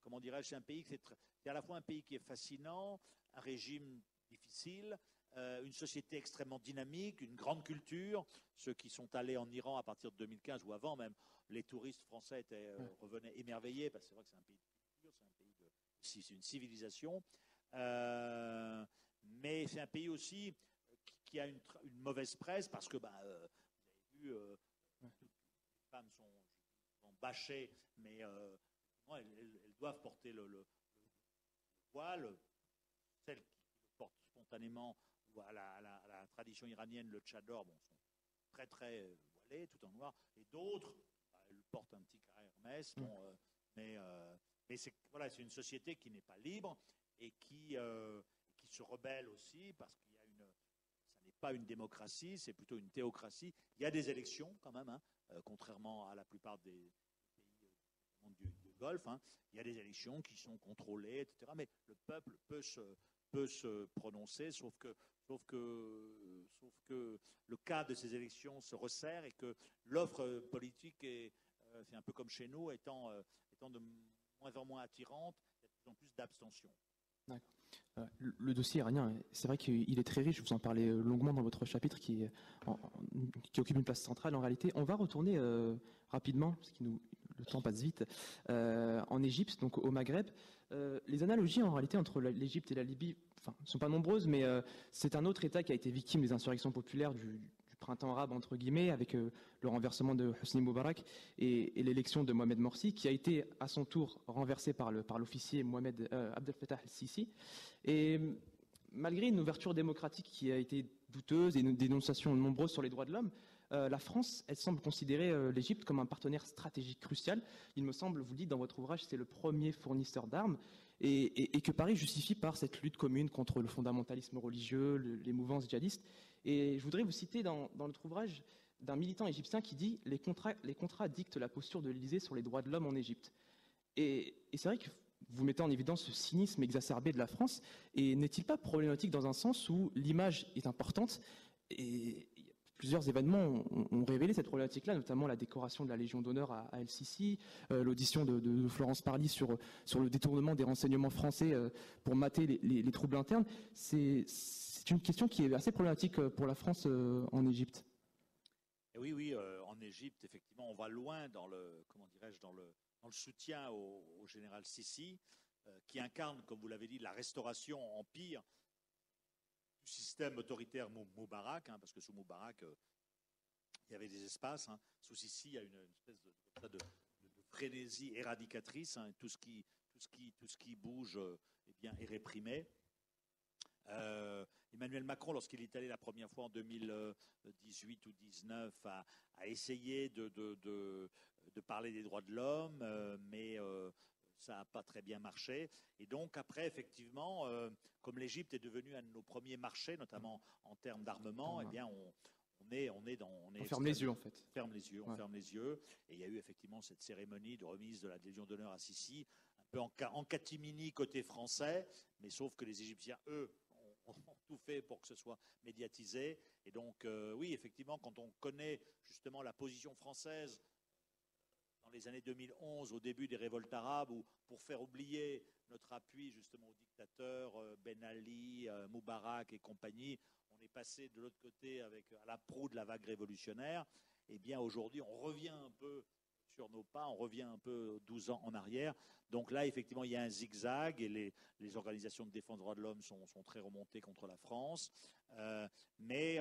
comment dirais-je, c'est un pays c'est à la fois un pays qui est fascinant, un régime difficile, une société extrêmement dynamique, une grande culture. Ceux qui sont allés en Iran à partir de 2015 ou avant même, les touristes français revenaient émerveillés parce que c'est vrai que c'est un pays de culture, c'est une civilisation. Mais c'est un pays aussi qui a une mauvaise presse parce que, vous avez vu, les femmes sont bâchées, mais elles doivent porter le voile. Celles qui le portent spontanément ou à la tradition iranienne, le tchador, sont très très voilées, tout en noir. Et d'autres, elles portent un petit carré Hermès. Mais c'est une société qui n'est pas libre et qui se rebelle aussi parce qu'il y a ça n'est pas une démocratie, c'est plutôt une théocratie. Il y a des élections quand même, contrairement à la plupart des pays du Golfe. Il y a des élections qui sont contrôlées, etc. Mais le peuple peut se prononcer, sauf que le cas de ces élections se resserre et que l'offre politique c'est un peu comme chez nous, étant de moins en moins attirante, il y a de plus en plus d'abstention. D'accord. Le dossier iranien, c'est vrai qu'il est très riche, vous en parlez longuement dans votre chapitre qui occupe une place centrale en réalité. On va retourner rapidement, parce que le temps passe vite, en Égypte, donc au Maghreb. Les analogies en réalité entre l'Égypte et la Libye ne sont pas nombreuses, mais c'est un autre État qui a été victime des insurrections populaires du printemps arabe, entre guillemets, avec le renversement de Hosni Moubarak et l'élection de Mohamed Morsi, qui a été à son tour renversé par l'officier Mohamed Abdel Fattah el-Sisi. Et malgré une ouverture démocratique qui a été douteuse et une dénonciation nombreuse sur les droits de l'homme, la France, elle semble considérer l'Égypte comme un partenaire stratégique crucial. Il me semble, vous le dites dans votre ouvrage, c'est le premier fournisseur d'armes et que Paris justifie par cette lutte commune contre le fondamentalisme religieux, les mouvances djihadistes. Et je voudrais vous citer dans notre ouvrage d'un militant égyptien qui dit « Les contrats dictent la posture de l'Élysée sur les droits de l'homme en Égypte ». Et c'est vrai que vous mettez en évidence ce cynisme exacerbé de la France. Et n'est-il pas problématique dans un sens où l'image est importante et plusieurs événements ont révélé cette problématique-là, notamment la décoration de la Légion d'honneur à El-Sisi, l'audition de Florence Parly sur le détournement des renseignements français pour mater les troubles internes. C'est une question qui est assez problématique pour la France en Égypte. Oui, en Égypte, effectivement, on va loin dans le soutien au général Sisi, qui incarne, comme vous l'avez dit, la restauration en empire du système autoritaire Moubarak, parce que sous Moubarak, il y avait des espaces. Sous Sisi, il y a une espèce de frénésie éradicatrice. Tout ce qui bouge est réprimé. Emmanuel Macron, lorsqu'il est allé la première fois en 2018 ou 2019, a essayé de parler des droits de l'homme, mais ça n'a pas très bien marché. Et donc après, effectivement, comme l'Égypte est devenue un de nos premiers marchés, notamment en termes d'armement, eh bien on ferme les yeux en fait. On ferme les yeux. Et il y a eu effectivement cette cérémonie de remise de la Légion d'honneur à Sisi, un peu en catimini côté français, mais sauf que les Égyptiens, eux, ont tout fait pour que ce soit médiatisé. Et donc, oui, effectivement, quand on connaît justement la position française dans les années 2011, au début des révoltes arabes, où pour faire oublier notre appui justement aux dictateurs, Ben Ali, Moubarak et compagnie, on est passé de l'autre côté à la proue de la vague révolutionnaire. Eh bien, aujourd'hui, on revient un peu sur nos pas, on revient un peu 12 ans en arrière. Donc là, effectivement, il y a un zigzag et les organisations de défense des droits de l'homme sont très remontées contre la France. Mais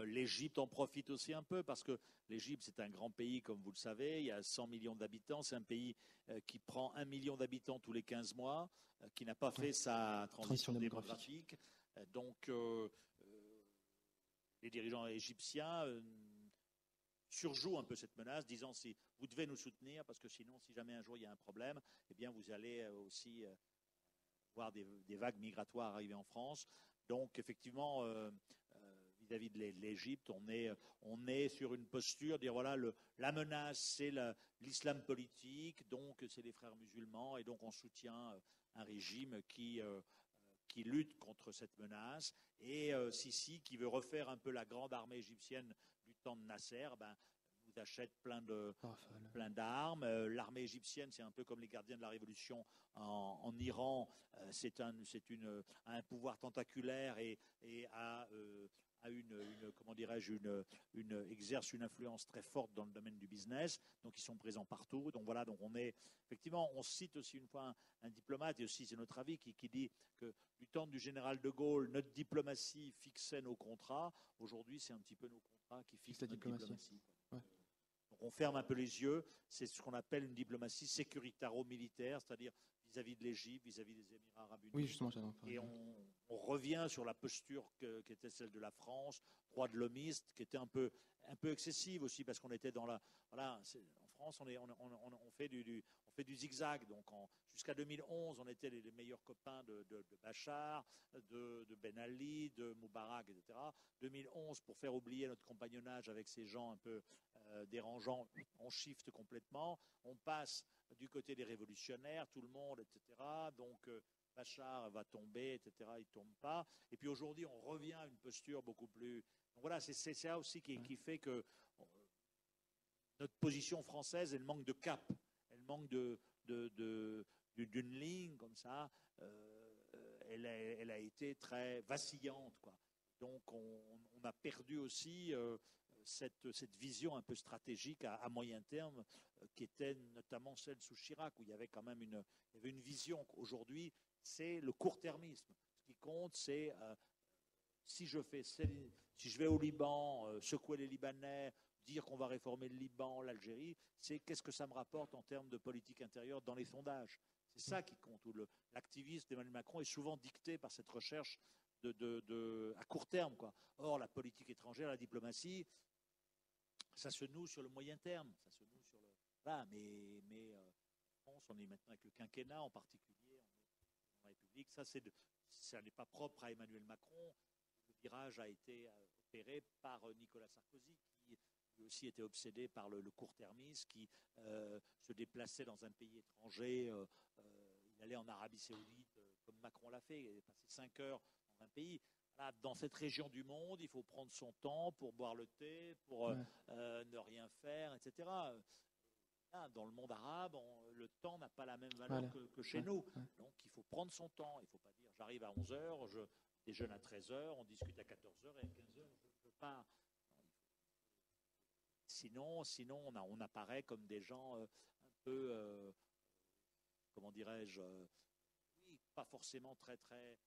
l'Égypte en profite aussi un peu parce que l'Égypte, c'est un grand pays, comme vous le savez. Il y a 100 millions d'habitants. C'est un pays qui prend 1 million d'habitants tous les 15 mois, qui n'a pas fait sa transition démographique. Donc, les dirigeants égyptiens surjouent un peu cette menace, disant si vous devez nous soutenir, parce que sinon, si jamais un jour il y a un problème, eh bien vous allez aussi voir des vagues migratoires arriver en France. Donc effectivement, vis-à-vis de l'Égypte, on est sur une posture, dire voilà, la menace, c'est l'islam politique, donc c'est les frères musulmans, et donc on soutient un régime qui lutte contre cette menace. Et Sisi, qui veut refaire un peu la grande armée égyptienne du temps de Nasser, nous achète plein d'armes. L'armée égyptienne, c'est un peu comme les gardiens de la révolution en Iran. C'est un pouvoir tentaculaire et comment dirais-je, exerce une influence très forte dans le domaine du business. Donc ils sont présents partout. Donc voilà, donc on cite aussi une fois un diplomate, et aussi c'est notre avis, qui dit que du temps du général de Gaulle, notre diplomatie fixait nos contrats. Aujourd'hui, c'est un petit peu nos contrats qui fixent notre diplomatie. Ouais. Donc on ferme un peu les yeux. C'est ce qu'on appelle une diplomatie sécuritaro-militaire, c'est-à-dire vis-à-vis de l'Égypte, vis-à-vis des Émirats arabes unis. Oui, justement, et on revient sur la posture qui était celle de la France, droit de l'homiste, qui était un peu excessive aussi, parce qu'on était dans la... Voilà, en France, on fait du zigzag. Donc jusqu'à 2011, on était les meilleurs copains de Bachar, de Ben Ali, de Moubarak, etc. 2011, pour faire oublier notre compagnonnage avec ces gens un peu dérangeants, on shift complètement. On passe du côté des révolutionnaires, tout le monde, etc. Donc Bachar va tomber, etc. Il ne tombe pas. Et puis aujourd'hui, on revient à une posture beaucoup plus... Donc voilà, c'est ça aussi qui fait que notre position française, elle manque de cap. Elle manque d'une ligne comme ça. Elle a été très vacillante, quoi. Donc on a perdu aussi cette vision un peu stratégique à moyen terme qui était notamment celle sous Chirac, où il y avait quand même une vision. Aujourd'hui, c'est le court-termisme. Ce qui compte, c'est si je vais au Liban, secouer les Libanais, dire qu'on va réformer le Liban, l'Algérie, c'est qu'est-ce que ça me rapporte en termes de politique intérieure dans les sondages. C'est ça qui compte. L'activisme d'Emmanuel Macron est souvent dicté par cette recherche à court terme, quoi. Or, la politique étrangère, la diplomatie, ça se noue sur le moyen terme. Ça se noue sur le... Voilà, mais en France, on est maintenant avec le quinquennat en particulier, en République. Ça n'est pas propre à Emmanuel Macron. Le virage a été opéré par Nicolas Sarkozy, qui lui aussi était obsédé par le court-termisme, qui se déplaçait dans un pays étranger. Il allait en Arabie Saoudite, comme Macron l'a fait. Il est passé 5 heures dans un pays. Là, dans cette région du monde, il faut prendre son temps pour boire le thé, pour ne rien faire, etc. Là, dans le monde arabe, le temps n'a pas la même valeur que chez nous. Donc, il faut prendre son temps. Il ne faut pas dire j'arrive à 11 heures, je déjeune à 13 heures, on discute à 14 heures et à 15 heures, je pars. Sinon on apparaît comme des gens un peu, comment dirais-je, oui, pas forcément très, très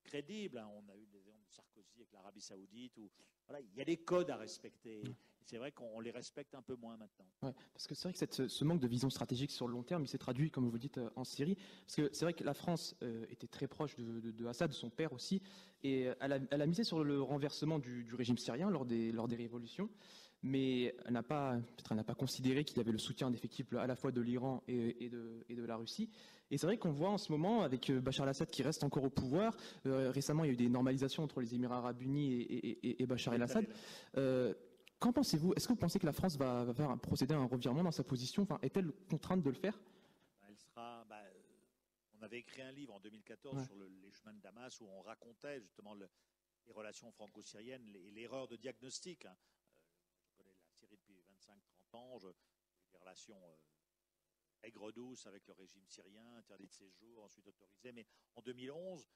crédibles. On a eu des exemples de Sarkozy avec l'Arabie Saoudite. Voilà, il y a des codes à respecter. Et c'est vrai qu'on les respecte un peu moins maintenant. Ouais, parce que c'est vrai que ce manque de vision stratégique sur le long terme, il s'est traduit, comme vous dites, en Syrie. Parce que c'est vrai que la France était très proche de Assad, de son père aussi, et elle a misé sur le renversement du régime syrien lors des révolutions. Mais elle n'a pas considéré qu'il y avait le soutien indéfectible à la fois de l'Iran et de la Russie. Et c'est vrai qu'on voit en ce moment, avec Bachar el-Assad qui reste encore au pouvoir, récemment il y a eu des normalisations entre les Émirats arabes unis et Bachar el-Assad. Qu'en pensez-vous? Est-ce que vous pensez que la France va procéder à un revirement dans sa position? Enfin, est-elle contrainte de le faire? Elle sera... on avait écrit un livre en 2014 sur les chemins de Damas où on racontait justement les relations franco-syriennes et l'erreur de diagnostic. Hein. Je connais la Syrie depuis 25-30 ans, j'ai des relations aigres-douces avec le régime syrien, interdit de séjour, ensuite autorisé. Mais en 2011,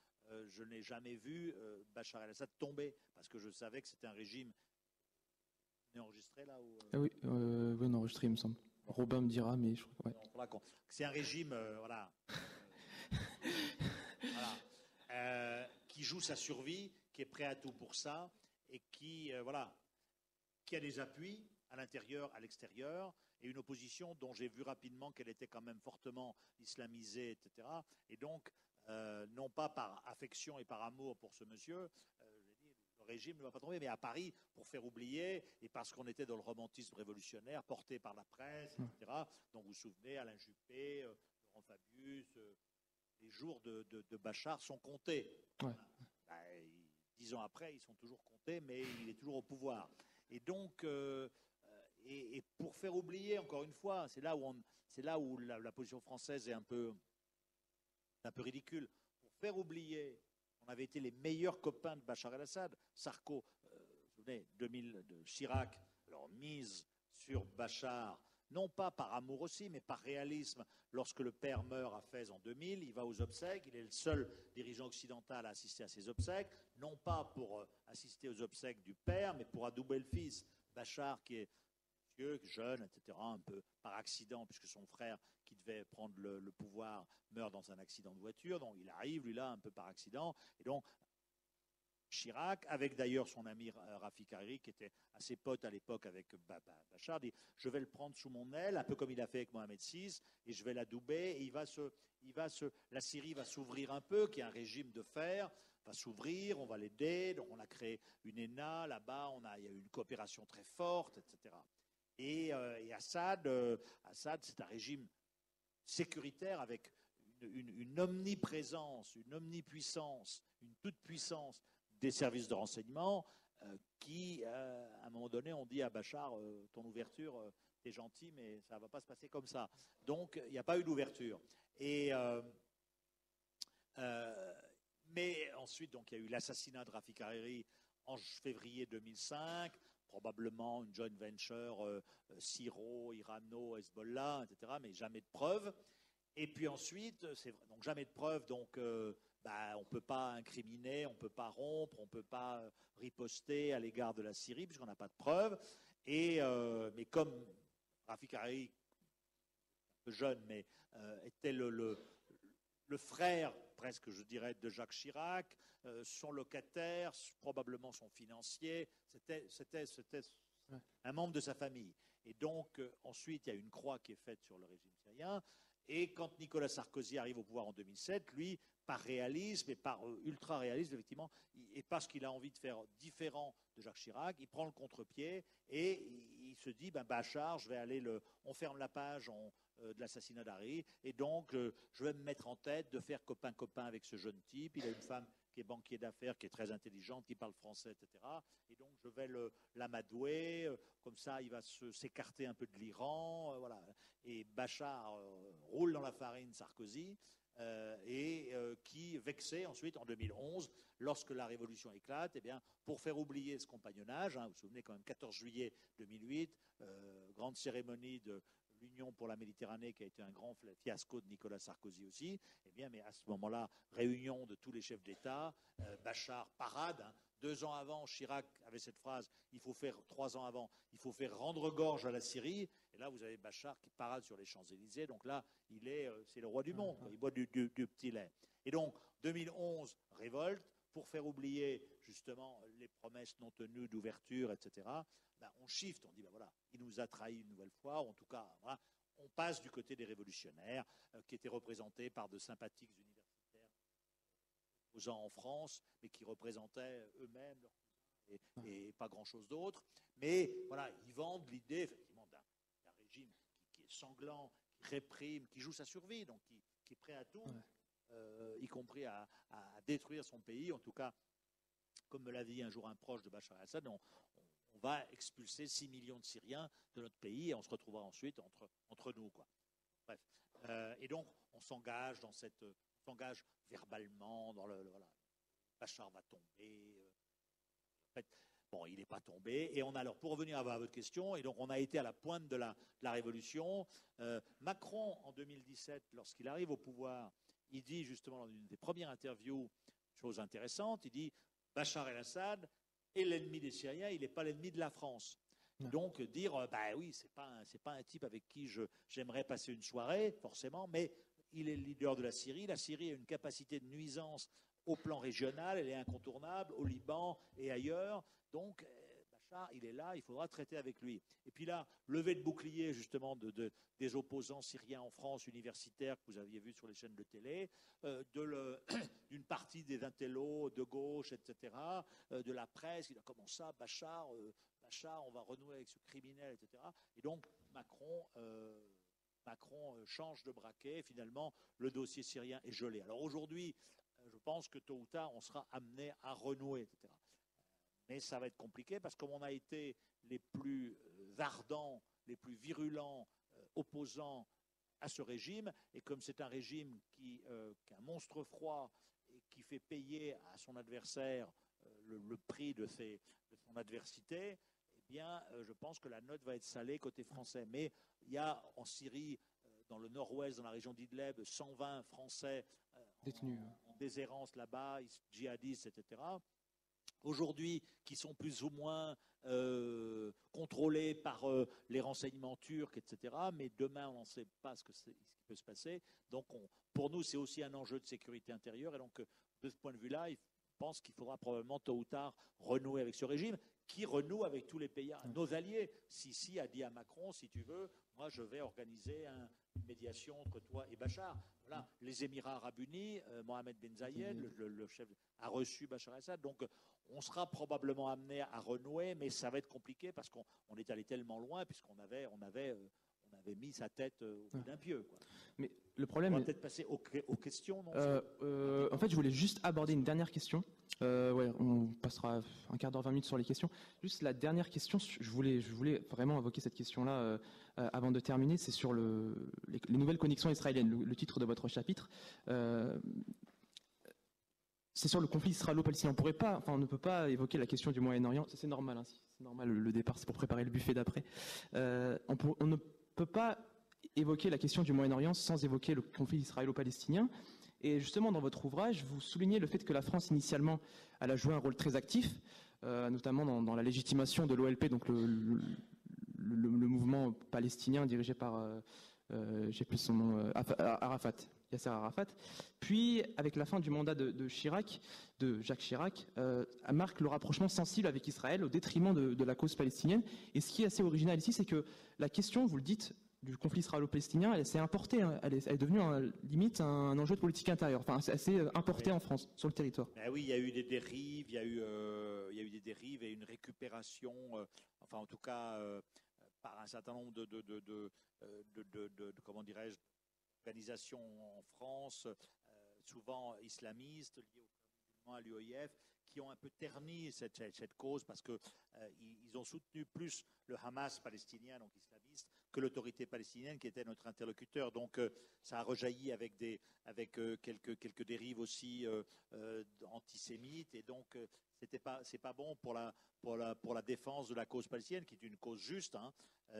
je n'ai jamais vu Bachar el-Assad tomber parce que je savais que c'était un régime... On est enregistré là où, Oui, on est enregistré, il me semble. Robin me dira, mais je crois que c'est un régime qui joue sa survie, qui est prêt à tout pour ça et qui a des appuis à l'intérieur, à l'extérieur, et une opposition dont j'ai vu rapidement qu'elle était quand même fortement islamisée, etc. Et donc, non pas par affection et par amour pour ce monsieur, le régime ne va pas tomber, mais à Paris, pour faire oublier, et parce qu'on était dans le romantisme révolutionnaire, porté par la presse, etc. Donc vous vous souvenez, Alain Juppé, Laurent Fabius, les jours de Bachar sont comptés. 10 ans après, ils sont toujours comptés, mais il est toujours au pouvoir. Et donc, et pour faire oublier, encore une fois, c'est là où la position française est un peu ridicule. Pour faire oublier, on avait été les meilleurs copains de Bachar el-Assad. Sarko, vous vous souvenez, 2000, de Chirac, alors mise sur Bachar, non pas par amour aussi, mais par réalisme. Lorsque le père meurt à Fès en 2000, il va aux obsèques, il est le seul dirigeant occidental à assister à ses obsèques, non pas pour assister aux obsèques du père, mais pour adouber le fils. Bachar, qui est vieux, jeune, etc., un peu par accident, puisque son frère, qui devait prendre le pouvoir, meurt dans un accident de voiture, donc il arrive, lui là, un peu par accident, et donc Chirac, avec d'ailleurs son ami Rafik Hariri, qui était assez pote à l'époque avec Bachar, dit je vais le prendre sous mon aile, un peu comme il a fait avec Mohamed VI, et je vais l'adouber, et la Syrie va s'ouvrir un peu, qui est un régime de fer, va s'ouvrir, on va l'aider, donc on a créé une ENA, là-bas, il y a eu une coopération très forte, etc. Et Assad, c'est un régime sécuritaire avec une omniprésence, une omnipuissance, une toute-puissance des services de renseignement qui, à un moment donné, ont dit à Bachar, ton ouverture, t'es gentil, mais ça ne va pas se passer comme ça. Donc, il n'y a pas eu d'ouverture. Mais ensuite, donc, il y a eu l'assassinat de Rafik Hariri en février 2005, probablement une joint venture Syro, Irano, Hezbollah, etc., mais jamais de preuves. Et puis ensuite, donc jamais de preuves, donc on ne peut pas incriminer, on ne peut pas rompre, on ne peut pas riposter à l'égard de la Syrie, puisqu'on n'a pas de preuves. Mais comme Rafik Hariri, un peu jeune, mais était le frère, presque je dirais, de Jacques Chirac, son locataire, probablement son financier, c'était un membre de sa famille. Et donc, ensuite, il y a une croix qui est faite sur le régime syrien. Et quand Nicolas Sarkozy arrive au pouvoir en 2007, lui, par réalisme et par ultra-réalisme, effectivement, et parce qu'il a envie de faire différent de Jacques Chirac, il prend le contre-pied et il se dit, Bachar, on ferme la page de l'assassinat d'Hariri, et donc je vais me mettre en tête de faire copain-copain avec ce jeune type. Il a une femme qui est banquier d'affaires, qui est très intelligente, qui parle français, etc. Et donc je vais l'amadouer, comme ça il va s'écarter un peu de l'Iran, voilà. Et Bachar roule dans la farine Sarkozy, qui, vexé ensuite en 2011, lorsque la révolution éclate, eh bien, pour faire oublier ce compagnonnage, vous vous souvenez quand même, 14 juillet 2008, grande cérémonie de l'Union pour la Méditerranée qui a été un grand fiasco de Nicolas Sarkozy aussi, eh bien, mais à ce moment-là, réunion de tous les chefs d'État, Bachar parade, 2 ans avant, Chirac avait cette phrase, 3 ans avant, il faut faire rendre gorge à la Syrie. Et là, vous avez Bachar qui parade sur les Champs-Élysées. Donc là, c'est le roi du monde. Il boit du petit lait. Et donc, 2011, révolte, pour faire oublier justement les promesses non tenues d'ouverture, etc. On shift, on dit, voilà, il nous a trahis une nouvelle fois, ou en tout cas, voilà, on passe du côté des révolutionnaires, qui étaient représentés par de sympathiques universitaires opposants en France, mais qui représentaient eux-mêmes leurs cousins et pas grand-chose d'autre. Mais voilà, ils vendent l'idée, effectivement, d'un régime qui est sanglant, qui réprime, qui joue sa survie, donc qui est prêt à tout, y compris à détruire son pays. En tout cas, comme me l'a dit un jour un proche de Bachar el-Assad, on va expulser 6 millions de Syriens de notre pays et on se retrouvera ensuite entre nous, quoi. Bref. Et donc, on s'engage verbalement dans voilà, Bachar va tomber. En fait, bon, il n'est pas tombé. Et alors, pour revenir à votre question, et donc on a été à la pointe de la révolution. Macron, en 2017, lorsqu'il arrive au pouvoir, il dit justement dans une des premières interviews, chose intéressante, il dit Bachar el-Assad est l'ennemi des Syriens, il n'est pas l'ennemi de la France. Donc dire, oui, c'est pas un type avec qui j'aimerais passer une soirée, forcément, mais il est le leader de la Syrie. La Syrie a une capacité de nuisance au plan régional, elle est incontournable, au Liban et ailleurs. Donc, Bachar, il est là, il faudra traiter avec lui. Et puis là, levée de bouclier, justement, des opposants syriens en France, universitaires, que vous aviez vu sur les chaînes de télé, d'une partie des intellos de gauche, etc., de la presse. Il a comment ça, Bachar, on va renouer avec ce criminel, etc. Et donc, Macron change de braquet. Finalement, le dossier syrien est gelé. Alors aujourd'hui, je pense que tôt ou tard, on sera amené à renouer, etc. Mais ça va être compliqué parce que comme on a été les plus ardents, les plus virulents opposants à ce régime, et comme c'est un régime qui est un monstre froid et qui fait payer à son adversaire le prix de son adversité, eh bien, je pense que la note va être salée côté français. Mais il y a en Syrie, dans le nord-ouest, dans la région d'Idleb, 120 Français détenus en déshérence là-bas, djihadistes, etc. Aujourd'hui, qui sont plus ou moins contrôlés par les renseignements turcs, etc. Mais demain, on ne sait pas ce qui peut se passer. Donc, pour nous, c'est aussi un enjeu de sécurité intérieure. Et donc, de ce point de vue-là, je pense qu'il faudra probablement tôt ou tard renouer avec ce régime, qui renoue avec tous les pays, nos alliés. Sisi a dit à Macron, si tu veux, moi, je vais organiser une médiation entre toi et Bachar. Voilà. Les Émirats arabes unis, Mohamed Ben Zayed, le chef, a reçu Bachar el-Assad. Donc, on sera probablement amené à renouer, mais ça va être compliqué parce qu'on est allé tellement loin, puisqu'on avait mis sa tête au bout d'un pieu, quoi. Mais le problème, on va peut-être passer aux questions. Non, en fait, je voulais juste aborder une dernière question. Ouais, on passera un quart d'heure, 20 minutes sur les questions. Juste la dernière question, je voulais vraiment évoquer cette question-là avant de terminer. C'est sur les nouvelles connexions israéliennes, le titre de votre chapitre. C'est sur le conflit israélo-palestinien. On ne peut pas évoquer la question du Moyen-Orient. C'est normal, hein, c'est normal. Le départ, c'est pour préparer le buffet d'après. On ne peut pas évoquer la question du Moyen-Orient sans évoquer le conflit israélo-palestinien. Et justement, dans votre ouvrage, vous soulignez le fait que la France, initialement, elle a joué un rôle très actif, notamment dans la légitimation de l'OLP, donc le mouvement palestinien dirigé par, j'ai plus son nom, Arafat, Yasser Arafat. Puis, avec la fin du mandat de Jacques Chirac, marque le rapprochement sensible avec Israël au détriment de la cause palestinienne. Et ce qui est assez original ici, c'est que la question, vous le dites, du conflit israélo-palestinien, elle s'est importée, elle est devenue limite un enjeu de politique intérieure. Enfin, elle s'est importée en France, sur le territoire. Ben oui, il y a eu des dérives, il y a eu des dérives et une récupération, enfin en tout cas par un certain nombre de comment dirais-je, organisations en France, souvent islamistes, liées au à l'UOIF, qui ont un peu terni cette cause parce qu'ils ont soutenu plus le Hamas palestinien, donc islamiste, que l'autorité palestinienne qui était notre interlocuteur. Donc ça a rejailli avec quelques dérives aussi antisémites, et donc c'est pas bon pour la défense de la cause palestinienne, qui est une cause juste, hein,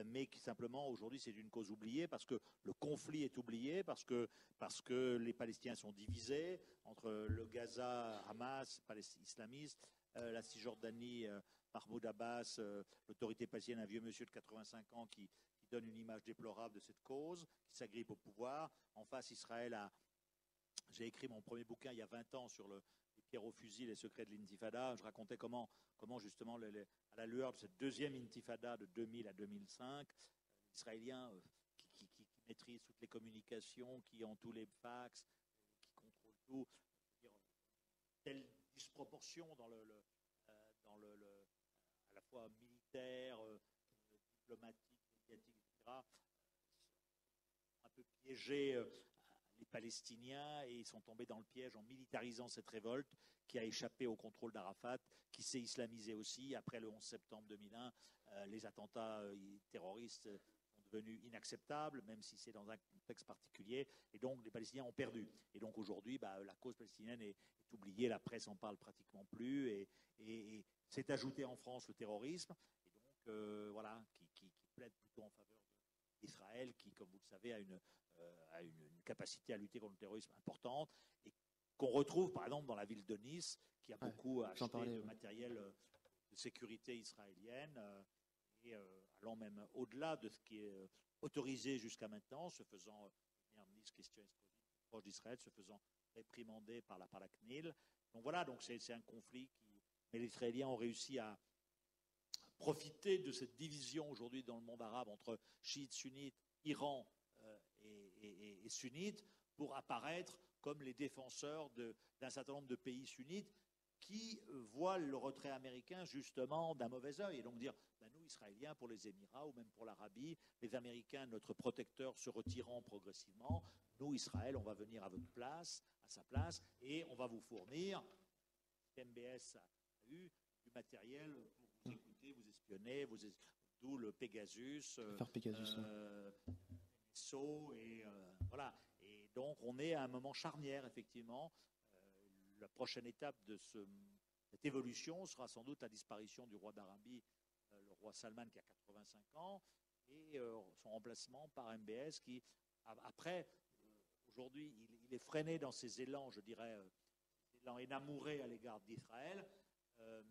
mais qui simplement aujourd'hui c'est une cause oubliée parce que le conflit est oublié, parce que les Palestiniens sont divisés entre le Gaza, Hamas, islamiste, la Cisjordanie, Mahmoud Abbas, l'autorité palestinienne, un vieux monsieur de 85 ans qui donne une image déplorable de cette cause, qui s'agrippe au pouvoir. En face, Israël j'ai écrit mon premier bouquin il y a 20 ans sur les pierres au fusil, les secrets de l'intifada. Je racontais comment justement, à la lueur de cette deuxième intifada de 2000 à 2005, les Israéliens qui maîtrisent toutes les communications, qui ont tous les fax, qui contrôlent tout, telle disproportion dans à la fois militaire, diplomatique, médiatique, etc., un peu piégé les Palestiniens, et ils sont tombés dans le piège en militarisant cette révolte qui a échappé au contrôle d'Arafat, qui s'est islamisée aussi. Après le 11 septembre 2001, les attentats terroristes sont devenus inacceptables, même si c'est dans un contexte particulier, et donc les Palestiniens ont perdu. Et donc aujourd'hui, la cause palestinienne est oubliée, la presse en parle pratiquement plus, et s'est ajouté en France le terrorisme, et donc voilà, qui plaide plutôt en faveur d'Israël, qui, comme vous le savez, a une capacité à lutter contre le terrorisme importante, et qu'on retrouve par exemple dans la ville de Nice, qui a beaucoup acheté de matériel de sécurité israélienne, et allant même au-delà de ce qui est autorisé jusqu'à maintenant, se faisant, Nice question proche d'Israël, se faisant réprimander par la CNIL. Donc voilà, donc c'est un conflit mais les Israéliens ont réussi à profiter de cette division aujourd'hui dans le monde arabe entre chiites, sunnites, Iran et sunnites, pour apparaître comme les défenseurs d'un certain nombre de pays sunnites qui voient le retrait américain justement d'un mauvais œil, et donc dire, nous, Israéliens, pour les Émirats ou même pour l'Arabie, les Américains, notre protecteur, se retirant progressivement, nous, Israël, on va venir à votre place, à sa place, et on va vous fournir, MBS a eu, du matériel pour vous écouter, vous espionner, d'où le Pegasus, SO, et voilà. Et donc, on est à un moment charnière, effectivement. La prochaine étape de cette évolution sera sans doute la disparition du roi d'Arabie, le roi Salman, qui a 85 ans, et son remplacement par MBS, qui, après, aujourd'hui, il est freiné dans ses élans, je dirais, élan énamouré à l'égard d'Israël,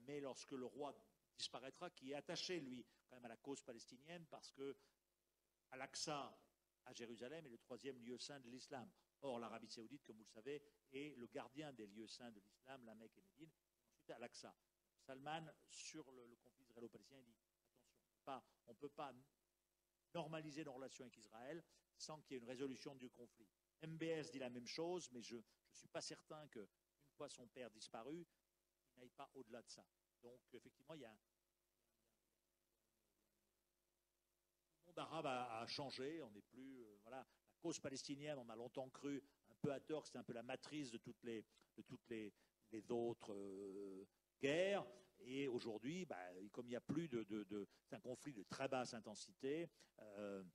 mais lorsque le roi disparaîtra, qui est attaché, lui, quand même à la cause palestinienne, parce que Al-Aqsa, à Jérusalem, est le troisième lieu saint de l'islam. Or, l'Arabie saoudite, comme vous le savez, est le gardien des lieux saints de l'islam, la Mecque et Médine, ensuite Al-Aqsa. Salman, sur le conflit israélo-palestinien, dit attention, on ne peut pas normaliser nos relations avec Israël sans qu'il y ait une résolution du conflit. MBS dit la même chose, mais je ne suis pas certain qu'une fois son père disparu, il n'aille pas au-delà de ça. Donc, effectivement, le monde arabe a changé. On n'est plus. Voilà, la cause palestinienne, on a longtemps cru, un peu à tort, que c'était un peu la matrice de toutes les autres guerres. Et aujourd'hui, comme il n'y a plus c'est un conflit de très basse intensité, elle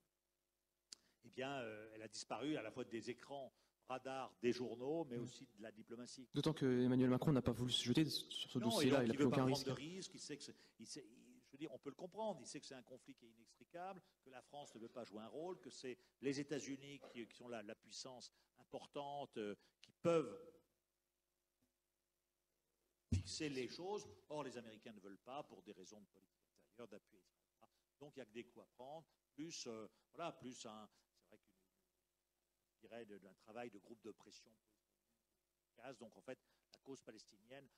a disparu à la fois des écrans radars, des journaux, mais aussi de la diplomatie. D'autant que Emmanuel Macron n'a pas voulu se jeter sur ce dossier-là, il n'a pris aucun risque. Il sait que je veux dire, on peut le comprendre, il sait que c'est un conflit qui est inextricable, que la France ne veut pas jouer un rôle, que c'est les États-Unis qui sont la puissance importante, qui peuvent fixer les choses. Or, les Américains ne veulent pas pour des raisons de politique intérieure, d'appui, etc. Donc, il n'y a que des coups à prendre, plus c'est vrai je dirais d'un travail de groupe de pression. Donc, en fait, la cause palestinienne.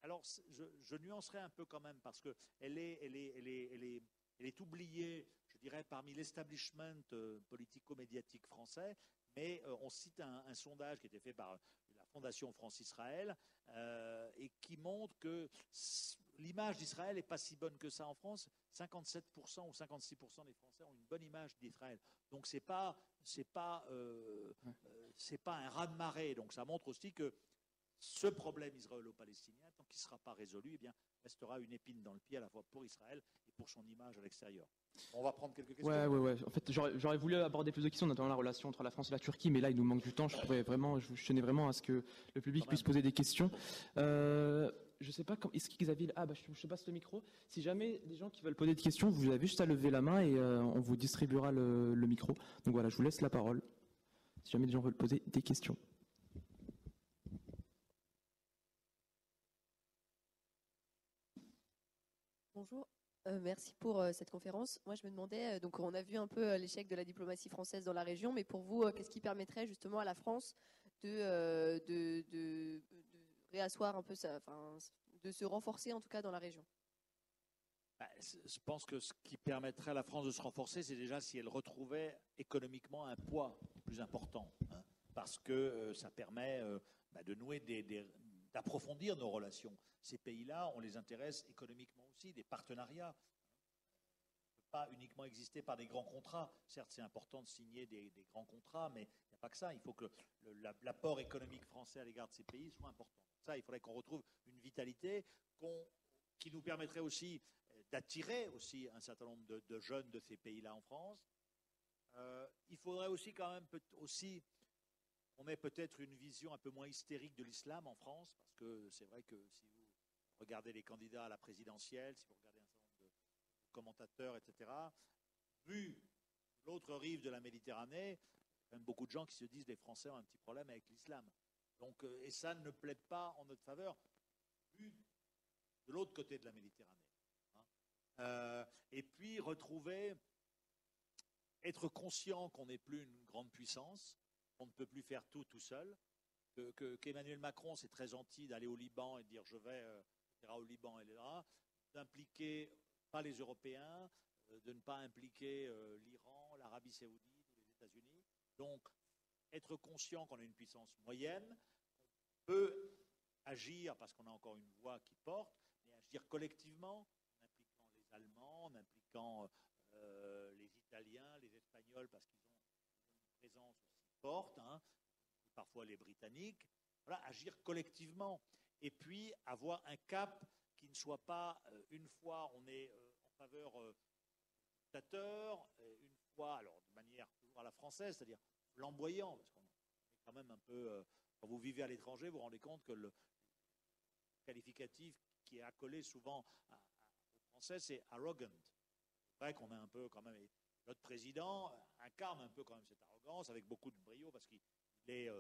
Alors, je nuancerai un peu quand même parce qu'elle est oubliée, je dirais, parmi l'establishment politico-médiatique français. Mais on cite un sondage qui a été fait par la Fondation France-Israël et qui montre que l'image d'Israël n'est pas si bonne que ça en France. 57% ou 56% des Français ont une bonne image d'Israël. Donc, c'est pas un raz-de-marée. Donc, ça montre aussi que ce problème israélo-palestinien, tant qu'il ne sera pas résolu, restera une épine dans le pied à la fois pour Israël et pour son image à l'extérieur. On va prendre quelques questions. Ouais. En fait, j'aurais voulu aborder plus de questions, notamment la relation entre la France et la Turquie, mais là, il nous manque du temps. Je tenais vraiment à ce que le public puisse poser des questions. Je ne sais pas, est-ce qu'Xavier... je passe le micro. Si jamais des gens qui veulent poser des questions, vous avez juste à lever la main et on vous distribuera le micro. Donc voilà, je vous laisse la parole. Si jamais des gens veulent poser des questions. Bonjour, merci pour cette conférence. Moi, je me demandais, donc on a vu un peu l'échec de la diplomatie française dans la région, mais pour vous, qu'est-ce qui permettrait justement à la France de réasseoir un peu de se renforcer en tout cas dans la région? Je pense que ce qui permettrait à la France de se renforcer, c'est déjà si elle retrouvait économiquement un poids plus important, parce que ça permet de nouer d'approfondir nos relations. Ces pays-là, on les intéresse économiquement aussi, des partenariats. On ne peut pas uniquement exister par des grands contrats. Certes, c'est important de signer des grands contrats, mais il n'y a pas que ça. Il faut que l'apport économique français à l'égard de ces pays soit important. Ça, il faudrait qu'on retrouve une vitalité qui nous permettrait aussi d'attirer aussi un certain nombre de jeunes de ces pays-là en France. Il faudrait aussi quand même on ait peut-être une vision un peu moins hystérique de l'islam en France, parce que c'est vrai que si vous regardez les candidats à la présidentielle, si vous regardez un certain nombre de commentateurs, etc., vu l'autre rive de la Méditerranée, il y a quand même beaucoup de gens qui se disent que les Français ont un petit problème avec l'islam. Donc, et ça ne plaide pas en notre faveur, vu de l'autre côté de la Méditerranée. Et puis être conscient qu'on n'est plus une grande puissance, on ne peut plus faire tout seul, qu'Emmanuel Macron, c'est très gentil d'aller au Liban et de dire je vais au Liban et là, d'impliquer pas les Européens, de ne pas impliquer l'Iran, l'Arabie saoudite, les États-Unis. Donc, être conscient qu'on a une puissance moyenne, on peut agir parce qu'on a encore une voix qui porte, mais agir collectivement, en impliquant les Allemands, en impliquant les Italiens, les Espagnols, parce qu'ils ont une présence aussi portent, hein, parfois les Britanniques, voilà, agir collectivement et puis avoir un cap qui ne soit pas, une fois on est en faveur dictateur, une fois, alors de manière toujours à la française, c'est-à-dire flamboyant, parce qu'on est quand même un peu, quand vous vivez à l'étranger, vous vous rendez compte que le qualificatif qui est accolé souvent aux Français, c'est arrogant. C'est vrai qu'on a un peu quand même, notre président incarne un peu quand même cette arrogance avec beaucoup de brio parce qu'il est,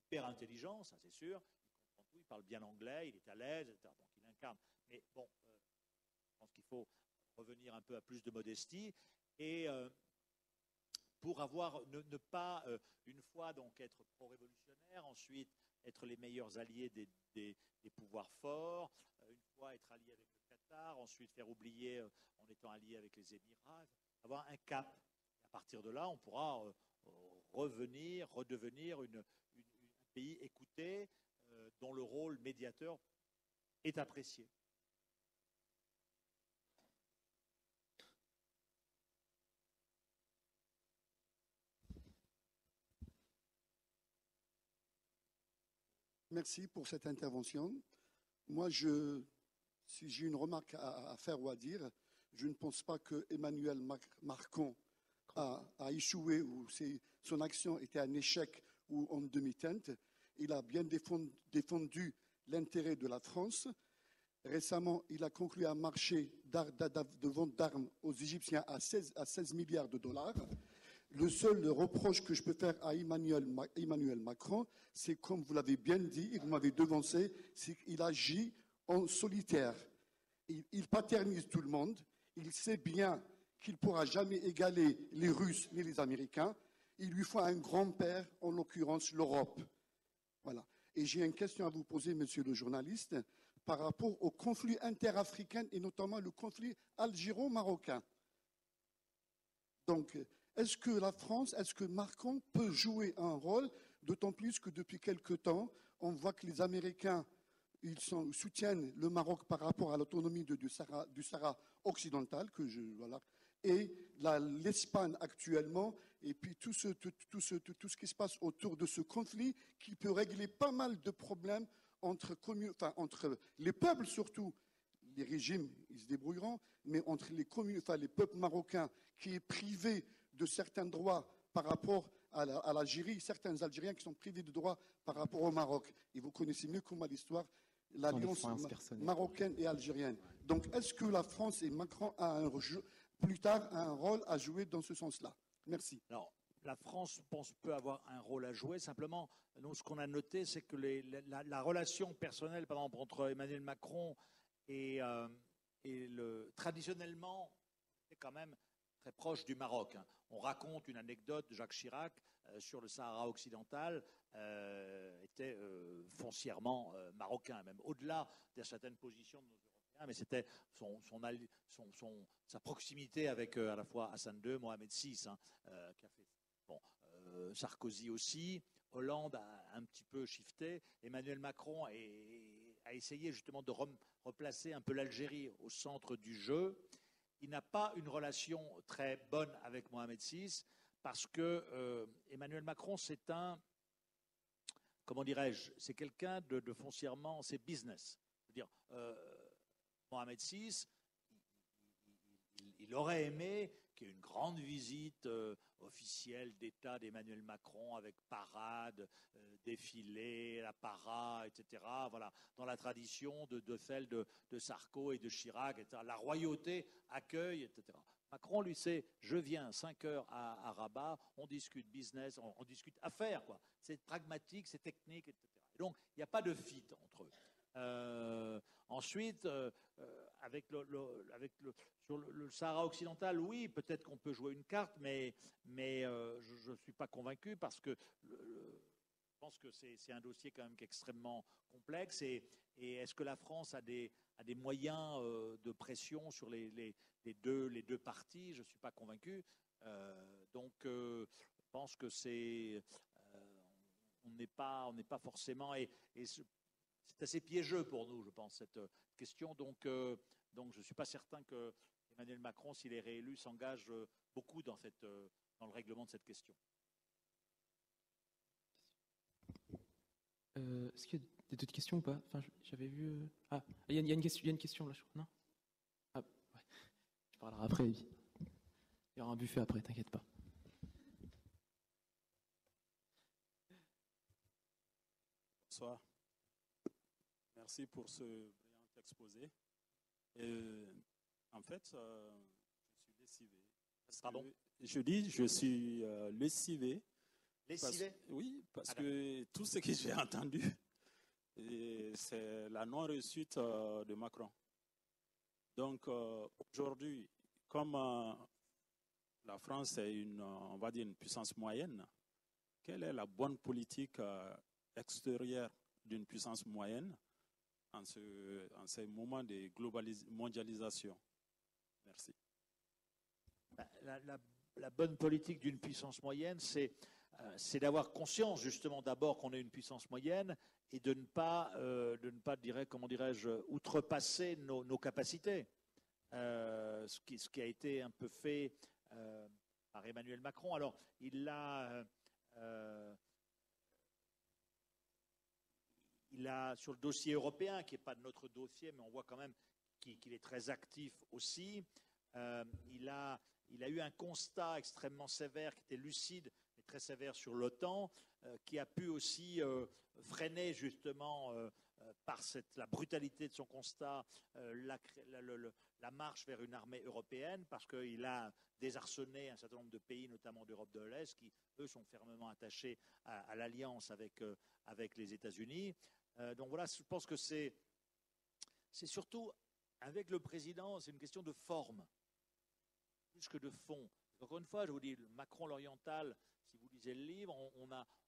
hyper intelligent, ça c'est sûr, il comprend tout, il parle bien l'anglais, il est à l'aise, etc. Donc il incarne. Mais bon, je pense qu'il faut revenir un peu à plus de modestie et pour avoir, ne pas une fois donc être pro-révolutionnaire, ensuite être les meilleurs alliés des pouvoirs forts, une fois être allié avec le Qatar, ensuite faire oublier en étant allié avec les Émirats, avoir un cap. À partir de là, on pourra redevenir un pays écouté, dont le rôle médiateur est apprécié. Merci pour cette intervention. Moi, si j'ai une remarque à faire ou à dire, je ne pense pas que Emmanuel Macron a échoué ou son action était un échec ou en demi-teinte. Il a bien défendu l'intérêt de la France. Récemment, il a conclu un marché de vente d'armes aux Égyptiens à 16 milliards de dollars. Le seul reproche que je peux faire à Emmanuel Macron, c'est comme vous l'avez bien dit, et vous m'avez devancé, c'est qu'il agit en solitaire. Il paternise tout le monde. Il sait bien qu'il ne pourra jamais égaler les Russes ni les Américains. Il lui faut un grand-père, en l'occurrence l'Europe. Voilà. Et j'ai une question à vous poser, monsieur le journaliste, par rapport au conflit interafricain et notamment le conflit algéro-marocain. Donc, est-ce que la France, est-ce que Macron peut jouer un rôle, d'autant plus que depuis quelque temps, on voit que les Américains soutiennent le Maroc par rapport à l'autonomie du Sahara occidental, voilà, et l'Espagne actuellement, et puis tout ce qui se passe autour de ce conflit qui peut régler pas mal de problèmes entre les peuples surtout. Les régimes, ils se débrouilleront, mais entre les peuples marocains qui est privé de certains droits par rapport à l'Algérie, certains Algériens qui sont privés de droits par rapport au Maroc. Et vous connaissez mieux que moi l'histoire, l'alliance marocaine et algérienne. Donc, est-ce que la France et Macron plus tard a un rôle à jouer dans ce sens-là? Merci. Alors, la France, je pense, peut avoir un rôle à jouer. Simplement, nous, ce qu'on a noté, c'est que la relation personnelle, par exemple, entre Emmanuel Macron et traditionnellement, c'est quand même très proche du Maroc. On raconte une anecdote de Jacques Chirac sur le Sahara occidental, était foncièrement marocain, même au-delà de certaines positions de nos Européens, mais c'était sa proximité avec à la fois Hassan II, Mohamed VI, qui a fait. Bon, Sarkozy aussi, Hollande a un petit peu shifté, Emmanuel Macron a essayé justement de replacer un peu l'Algérie au centre du jeu. Il n'a pas une relation très bonne avec Mohamed VI parce que Emmanuel Macron, c'est comment dirais-je, c'est quelqu'un de foncièrement, c'est business. C'est-à-dire, Mohamed VI, il aurait aimé qu'il y ait une grande visite officielle d'État d'Emmanuel Macron avec parade, défilé, la para, etc. Voilà, dans la tradition de celle de Sarko et de Chirac, etc. La royauté accueille, etc. Macron, lui, c'est je viens 5 heures à Rabat, on discute business, on discute affaires, quoi. C'est pragmatique, c'est technique, etc. Et donc, il n'y a pas de fit entre eux. Ensuite, sur le Sahara occidental, oui, peut-être qu'on peut jouer une carte, mais je ne suis pas convaincu parce que je pense que c'est un dossier quand même extrêmement complexe. Et est-ce que la France a des moyens de pression sur les deux parties? Je ne suis pas convaincu. Donc, je pense que on n'est pas forcément. Et c'est assez piégeux pour nous, je pense, cette question. Donc je ne suis pas certain que Emmanuel Macron, s'il est réélu, s'engage beaucoup dans le règlement de cette question. Est-ce qu'il y a d'autres questions ou pas? Enfin, j'avais vu. Ah, il y a une question là, je crois. Non? Ah, ouais. Je parlerai après. Il y aura un buffet après, t'inquiète pas. Bonsoir. Merci pour ce brillant exposé. En fait, je suis lessivé. Pardon? Je dis, je suis lessivé. Lessivé? Oui, parce que tout ce que j'ai entendu, c'est la non-réussite de Macron. Donc, aujourd'hui, comme la France est on va dire une puissance moyenne, quelle est la bonne politique extérieure d'une puissance moyenne en ces moments de mondialisation? Merci. La bonne politique d'une puissance moyenne, c'est d'avoir conscience justement d'abord qu'on est une puissance moyenne et de ne pas comment dirais-je, outrepasser nos capacités. Ce qui a été un peu fait par Emmanuel Macron. Alors, il a sur le dossier européen, qui n'est pas notre dossier, mais on voit quand même qu'il est très actif aussi. Il a eu un constat extrêmement sévère, qui était lucide, mais très sévère sur l'OTAN, qui a pu aussi freiner justement par la brutalité de son constat la marche vers une armée européenne, parce qu'il a désarçonné un certain nombre de pays, notamment d'Europe de l'Est, qui, eux, sont fermement attachés à l'alliance avec les États-Unis. Donc voilà, je pense que c'est surtout, avec le président, c'est une question de forme, plus que de fond. Encore une fois, je vous dis, Macron l'oriental, si vous lisez le livre,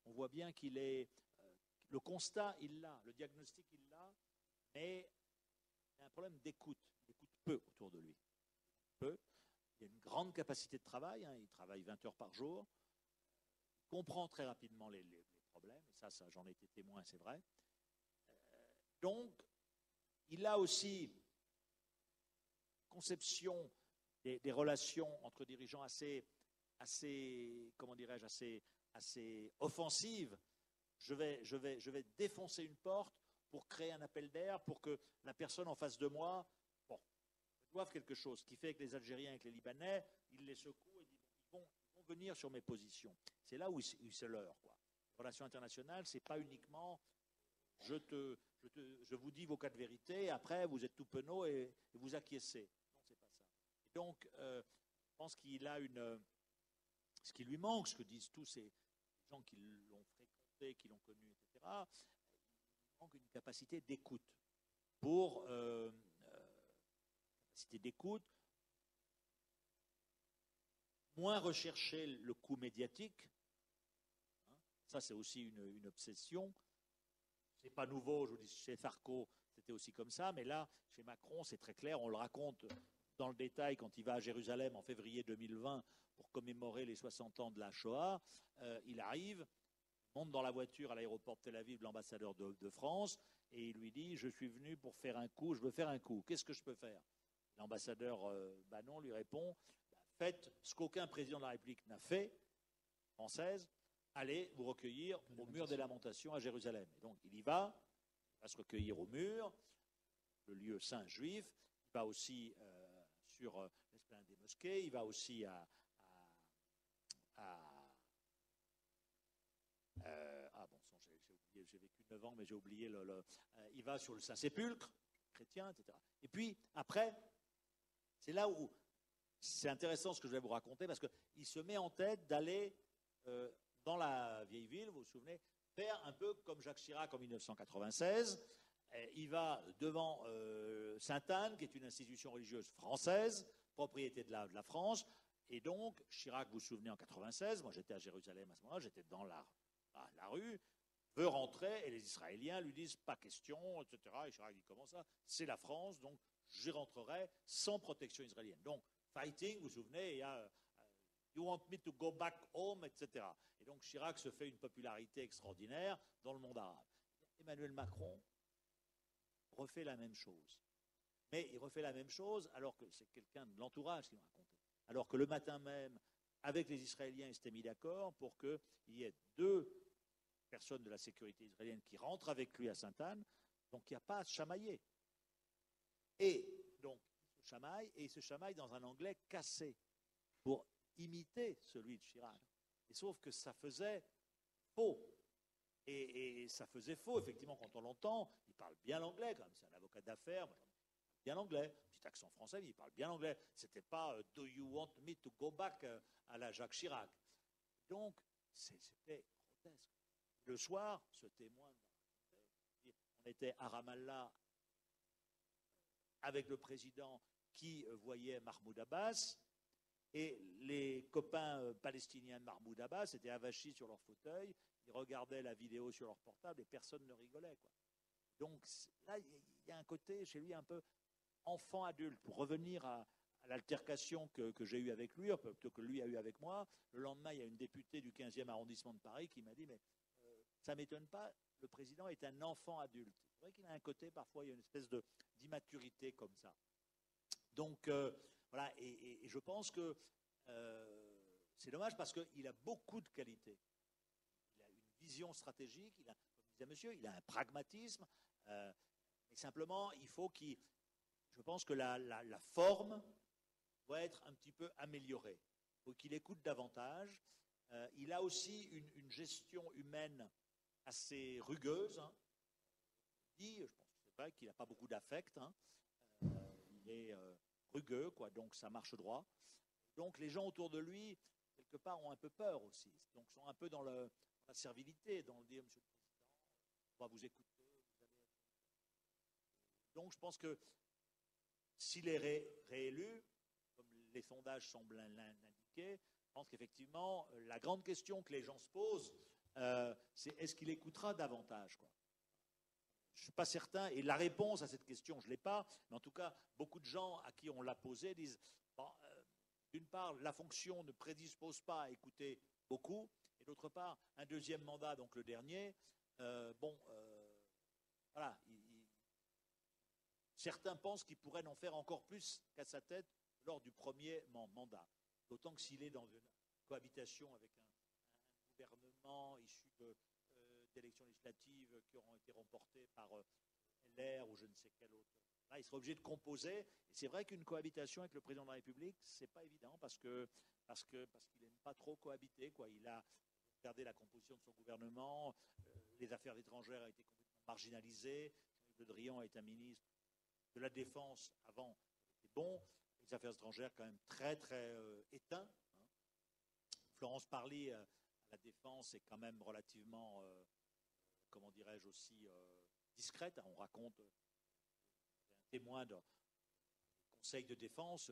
on voit bien qu'il est... le constat, il l'a, le diagnostic, il l'a, mais il y a un problème d'écoute. Il écoute peu autour de lui. Peu. Il y a une grande capacité de travail, hein, il travaille 20 heures par jour, il comprend très rapidement les problèmes, et ça j'en ai été témoin, c'est vrai. Donc, il a aussi conception des relations entre dirigeants assez comment dirais-je, assez offensive. Je vais défoncer une porte pour créer un appel d'air, pour que la personne en face de moi, doive quelque chose, qui fait que les Algériens et les Libanais, ils les secouent et disent, ils vont venir sur mes positions. C'est là où ils se leurrent, quoi. Les relations internationales, c'est pas uniquement je vous dis vos cas de vérité, après vous êtes tout penaud et vous acquiescez. Non, c'est pas ça. Et donc, je pense qu'il a ce qui lui manque, ce que disent tous ces gens qui l'ont fréquenté, qui l'ont connu, etc., il manque une capacité d'écoute. Capacité d'écoute, moins rechercher le coup médiatique. Ça, c'est aussi une obsession. C'est pas nouveau, je vous dis, chez Sarko, c'était aussi comme ça, mais là, chez Macron, c'est très clair, on le raconte dans le détail quand il va à Jérusalem en février 2020 pour commémorer les 60 ans de la Shoah. Il arrive, monte dans la voiture à l'aéroport de Tel Aviv, l'ambassadeur de France, et il lui dit, je suis venu pour faire un coup, je veux faire un coup, qu'est-ce que je peux faire? L'ambassadeur Bannon lui répond, faites ce qu'aucun président de la République n'a fait, française, allez vous recueillir au mur des lamentations à Jérusalem. Et donc il va se recueillir au mur, le lieu saint juif, il va aussi sur l'esplanade des mosquées, il va aussi j'ai vécu 9 ans, mais j'ai oublié il va sur le Saint-Sépulcre, chrétien, etc. Et puis après, c'est là où c'est intéressant ce que je vais vous raconter, parce qu'il se met en tête d'aller dans la vieille ville, vous vous souvenez, faire un peu comme Jacques Chirac en 1996. Il va devant Sainte-Anne, qui est une institution religieuse française, propriété de la France. Et donc, Chirac, vous vous souvenez, en 96, moi j'étais à Jérusalem à ce moment-là, j'étais dans la rue, veut rentrer, et les Israéliens lui disent pas question, etc. Et Chirac dit comment ça? C'est la France, donc j'y rentrerai sans protection israélienne. Donc, fighting, vous vous souvenez, il y a You want me to go back home, etc. Et donc Chirac se fait une popularité extraordinaire dans le monde arabe. Emmanuel Macron refait la même chose. Mais il refait la même chose alors que c'est quelqu'un de l'entourage qui m'a raconté. Alors que le matin même, avec les Israéliens, ils s'étaient mis d'accord pour qu'il y ait 2 personne de la sécurité israélienne qui rentre avec lui à Sainte-Anne, donc il n'y a pas à se chamailler. Et donc, il se chamaille dans un anglais cassé pour imiter celui de Chirac. Et sauf que ça faisait faux. Et ça faisait faux, effectivement, quand on l'entend. Il parle bien l'anglais, quand même. C'est un avocat d'affaires, bien l'anglais. Petit accent français, mais il parle bien l'anglais. C'était pas Do you want me to go back à la Jacques Chirac. Donc, c'était grotesque. Le soir, ce témoin, on était à Ramallah avec le président qui voyait Mahmoud Abbas, et les copains palestiniens de Mahmoud Abbas étaient avachis sur leur fauteuil, ils regardaient la vidéo sur leur portable et personne ne rigolait, quoi. Donc là, il y a un côté chez lui un peu enfant-adulte. Pour revenir à l'altercation que j'ai eue avec lui, plutôt que lui a eu avec moi, le lendemain, il y a une députée du 15e arrondissement de Paris qui m'a dit « Mais ça ne m'étonne pas, le président est un enfant adulte. » C'est vrai qu'il a un côté, parfois, il y a une espèce d'immaturité comme ça. Donc, voilà, et je pense que c'est dommage parce qu'il a beaucoup de qualités. Il a une vision stratégique, il a, comme disait monsieur, il a un pragmatisme, mais simplement, il faut qu'il... Je pense que la forme doit être un petit peu améliorée. Il faut qu'il écoute davantage. Il a aussi une gestion humaine assez rugueuse. Hein. Je pense que c'est vrai qu'il n'a pas beaucoup d'affect. Hein. Il est rugueux, quoi, donc ça marche droit. Donc les gens autour de lui, quelque part, ont un peu peur aussi. Donc sont un peu dans la servilité, dans le dire, Monsieur le Président, on va vous écouter. Donc je pense que s'il est réélu, comme les sondages semblent l'indiquer, je pense qu'effectivement, la grande question que les gens se posent, c'est est-ce qu'il écoutera davantage, quoi. Je ne suis pas certain, et la réponse à cette question, je ne l'ai pas, mais en tout cas, beaucoup de gens à qui on l'a posée disent, bon, d'une part, la fonction ne prédispose pas à écouter beaucoup, et d'autre part, un deuxième mandat, donc le dernier, voilà, certains pensent qu'il pourrait n'en faire encore plus qu'à sa tête lors du premier mandat. D'autant que s'il est dans une cohabitation avec un gouvernement issu d'élections législatives qui auront été remportées par LR ou je ne sais quel autre. Là, il sera obligé de composer. Et c'est vrai qu'une cohabitation avec le président de la République, c'est pas évident parce qu'il n'aime pas trop cohabiter, quoi. Il a regardé la composition de son gouvernement, les affaires étrangères ont été complètement marginalisées. Le Drian est un ministre de la Défense avant, c'était bon. Les affaires étrangères quand même très très éteint. Hein. Florence Parly à la Défense est quand même relativement, comment dirais-je aussi, discrète. On raconte un témoin d'un conseil de défense.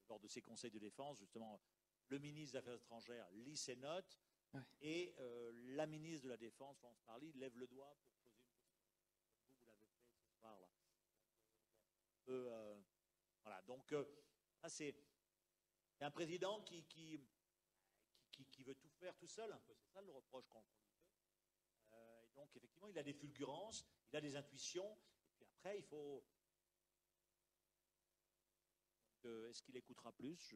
Lors de ces conseils de défense, justement, le ministre des Affaires étrangères lit ses notes et la ministre de la Défense, Florence Parly, lève le doigt pour poser une question. Vous l'avez fait ce soir-là. Voilà, donc là, c'est un président qui veut tout faire tout seul, un peu. C'est ça le reproche qu'on lui fait. Et donc, effectivement, il a des fulgurances, il a des intuitions, et puis après, il faut... Est-ce qu'il écoutera plus?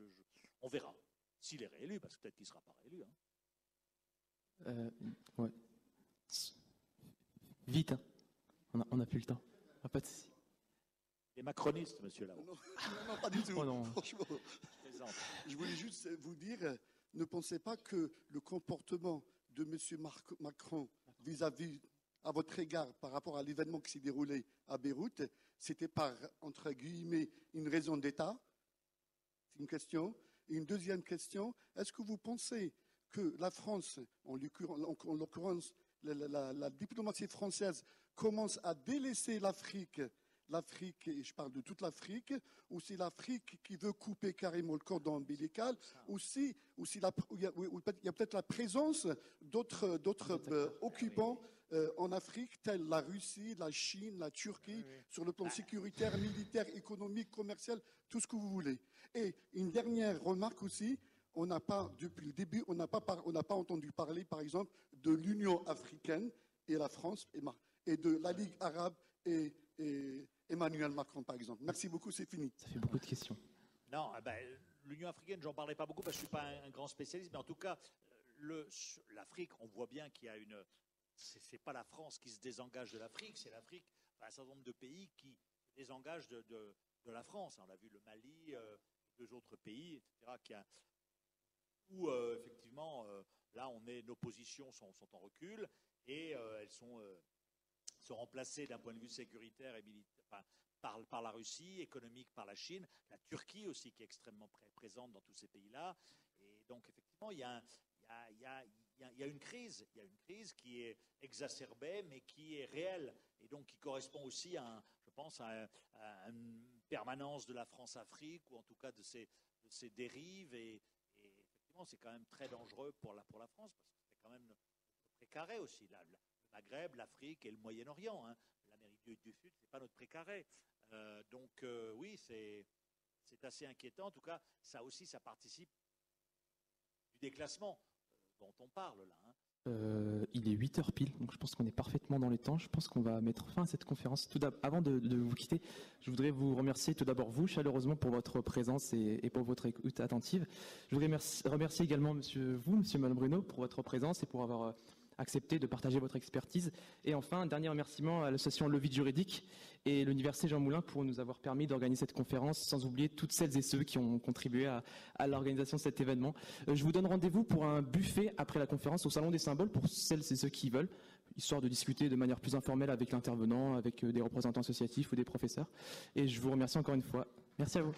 On verra. S'il est réélu, parce que peut-être qu'il ne sera pas réélu. Hein. Ouais. Vite, hein. On n'a plus le temps. Pas de souci. Les macronistes, monsieur là-haut. Non, pas du tout. Oh non. Franchement, je voulais juste vous dire, ne pensez pas que le comportement de M. Macron vis-à-vis, à votre égard, par rapport à l'événement qui s'est déroulé à Beyrouth, c'était par, entre guillemets, une raison d'État. C'est une question. Et une deuxième question, est-ce que vous pensez que la France, en l'occurrence la diplomatie française, commence à délaisser l'Afrique, et je parle de toute l'Afrique, ou c'est l'Afrique qui veut couper carrément le cordon ombilical, ou il y a peut-être la présence d'autres occupants en Afrique, tels la Russie, la Chine, la Turquie, sur le plan sécuritaire, militaire, économique, commercial, tout ce que vous voulez. Et une dernière remarque aussi, on n'a pas, depuis le début, on n'a pas entendu parler, par exemple, de l'Union africaine et la France et de la Ligue arabe et Emmanuel Macron, par exemple. Merci beaucoup, c'est fini. Ça fait beaucoup de questions. Non, l'Union africaine, j'en parlais pas beaucoup parce que je ne suis pas un grand spécialiste, mais en tout cas, l'Afrique, on voit bien qu'il y a une... C'est pas la France qui se désengage de l'Afrique, c'est l'Afrique, un certain nombre de pays qui se désengagent de la France. On a vu le Mali, 2 autres pays, etc., où effectivement, là, nos positions sont en recul et elles sont remplacées d'un point de vue sécuritaire et militaire par la Russie, économique par la Chine, la Turquie aussi qui est extrêmement présente dans tous ces pays-là. Et donc, effectivement, il y a une crise qui est exacerbée, mais qui est réelle, et donc qui correspond aussi, je pense, à une permanence de la France-Afrique, ou en tout cas de ses dérives, et effectivement, c'est quand même très dangereux pour la France, parce que c'est quand même notre précaré aussi, le Maghreb, l'Afrique et le Moyen-Orient. L'Amérique du Sud, c'est pas notre précaré. Donc oui, c'est assez inquiétant. En tout cas, ça participe du déclassement dont on parle là. Il est 8h pile, donc je pense qu'on est parfaitement dans les temps. Je pense qu'on va mettre fin à cette conférence. Avant de vous quitter, je voudrais vous remercier tout d'abord vous, chaleureusement, pour votre présence et pour votre écoute attentive. Je voudrais remercier également Monsieur Malbruno, pour votre présence et pour avoir accepté de partager votre expertise. Et enfin, un dernier remerciement à l'association Le Vide Juridique et l'Université Jean Moulin pour nous avoir permis d'organiser cette conférence, sans oublier toutes celles et ceux qui ont contribué à l'organisation de cet événement. Je vous donne rendez-vous pour un buffet après la conférence au Salon des Symboles pour celles et ceux qui veulent, histoire de discuter de manière plus informelle avec l'intervenant, avec des représentants associatifs ou des professeurs. Et je vous remercie encore une fois. Merci à vous.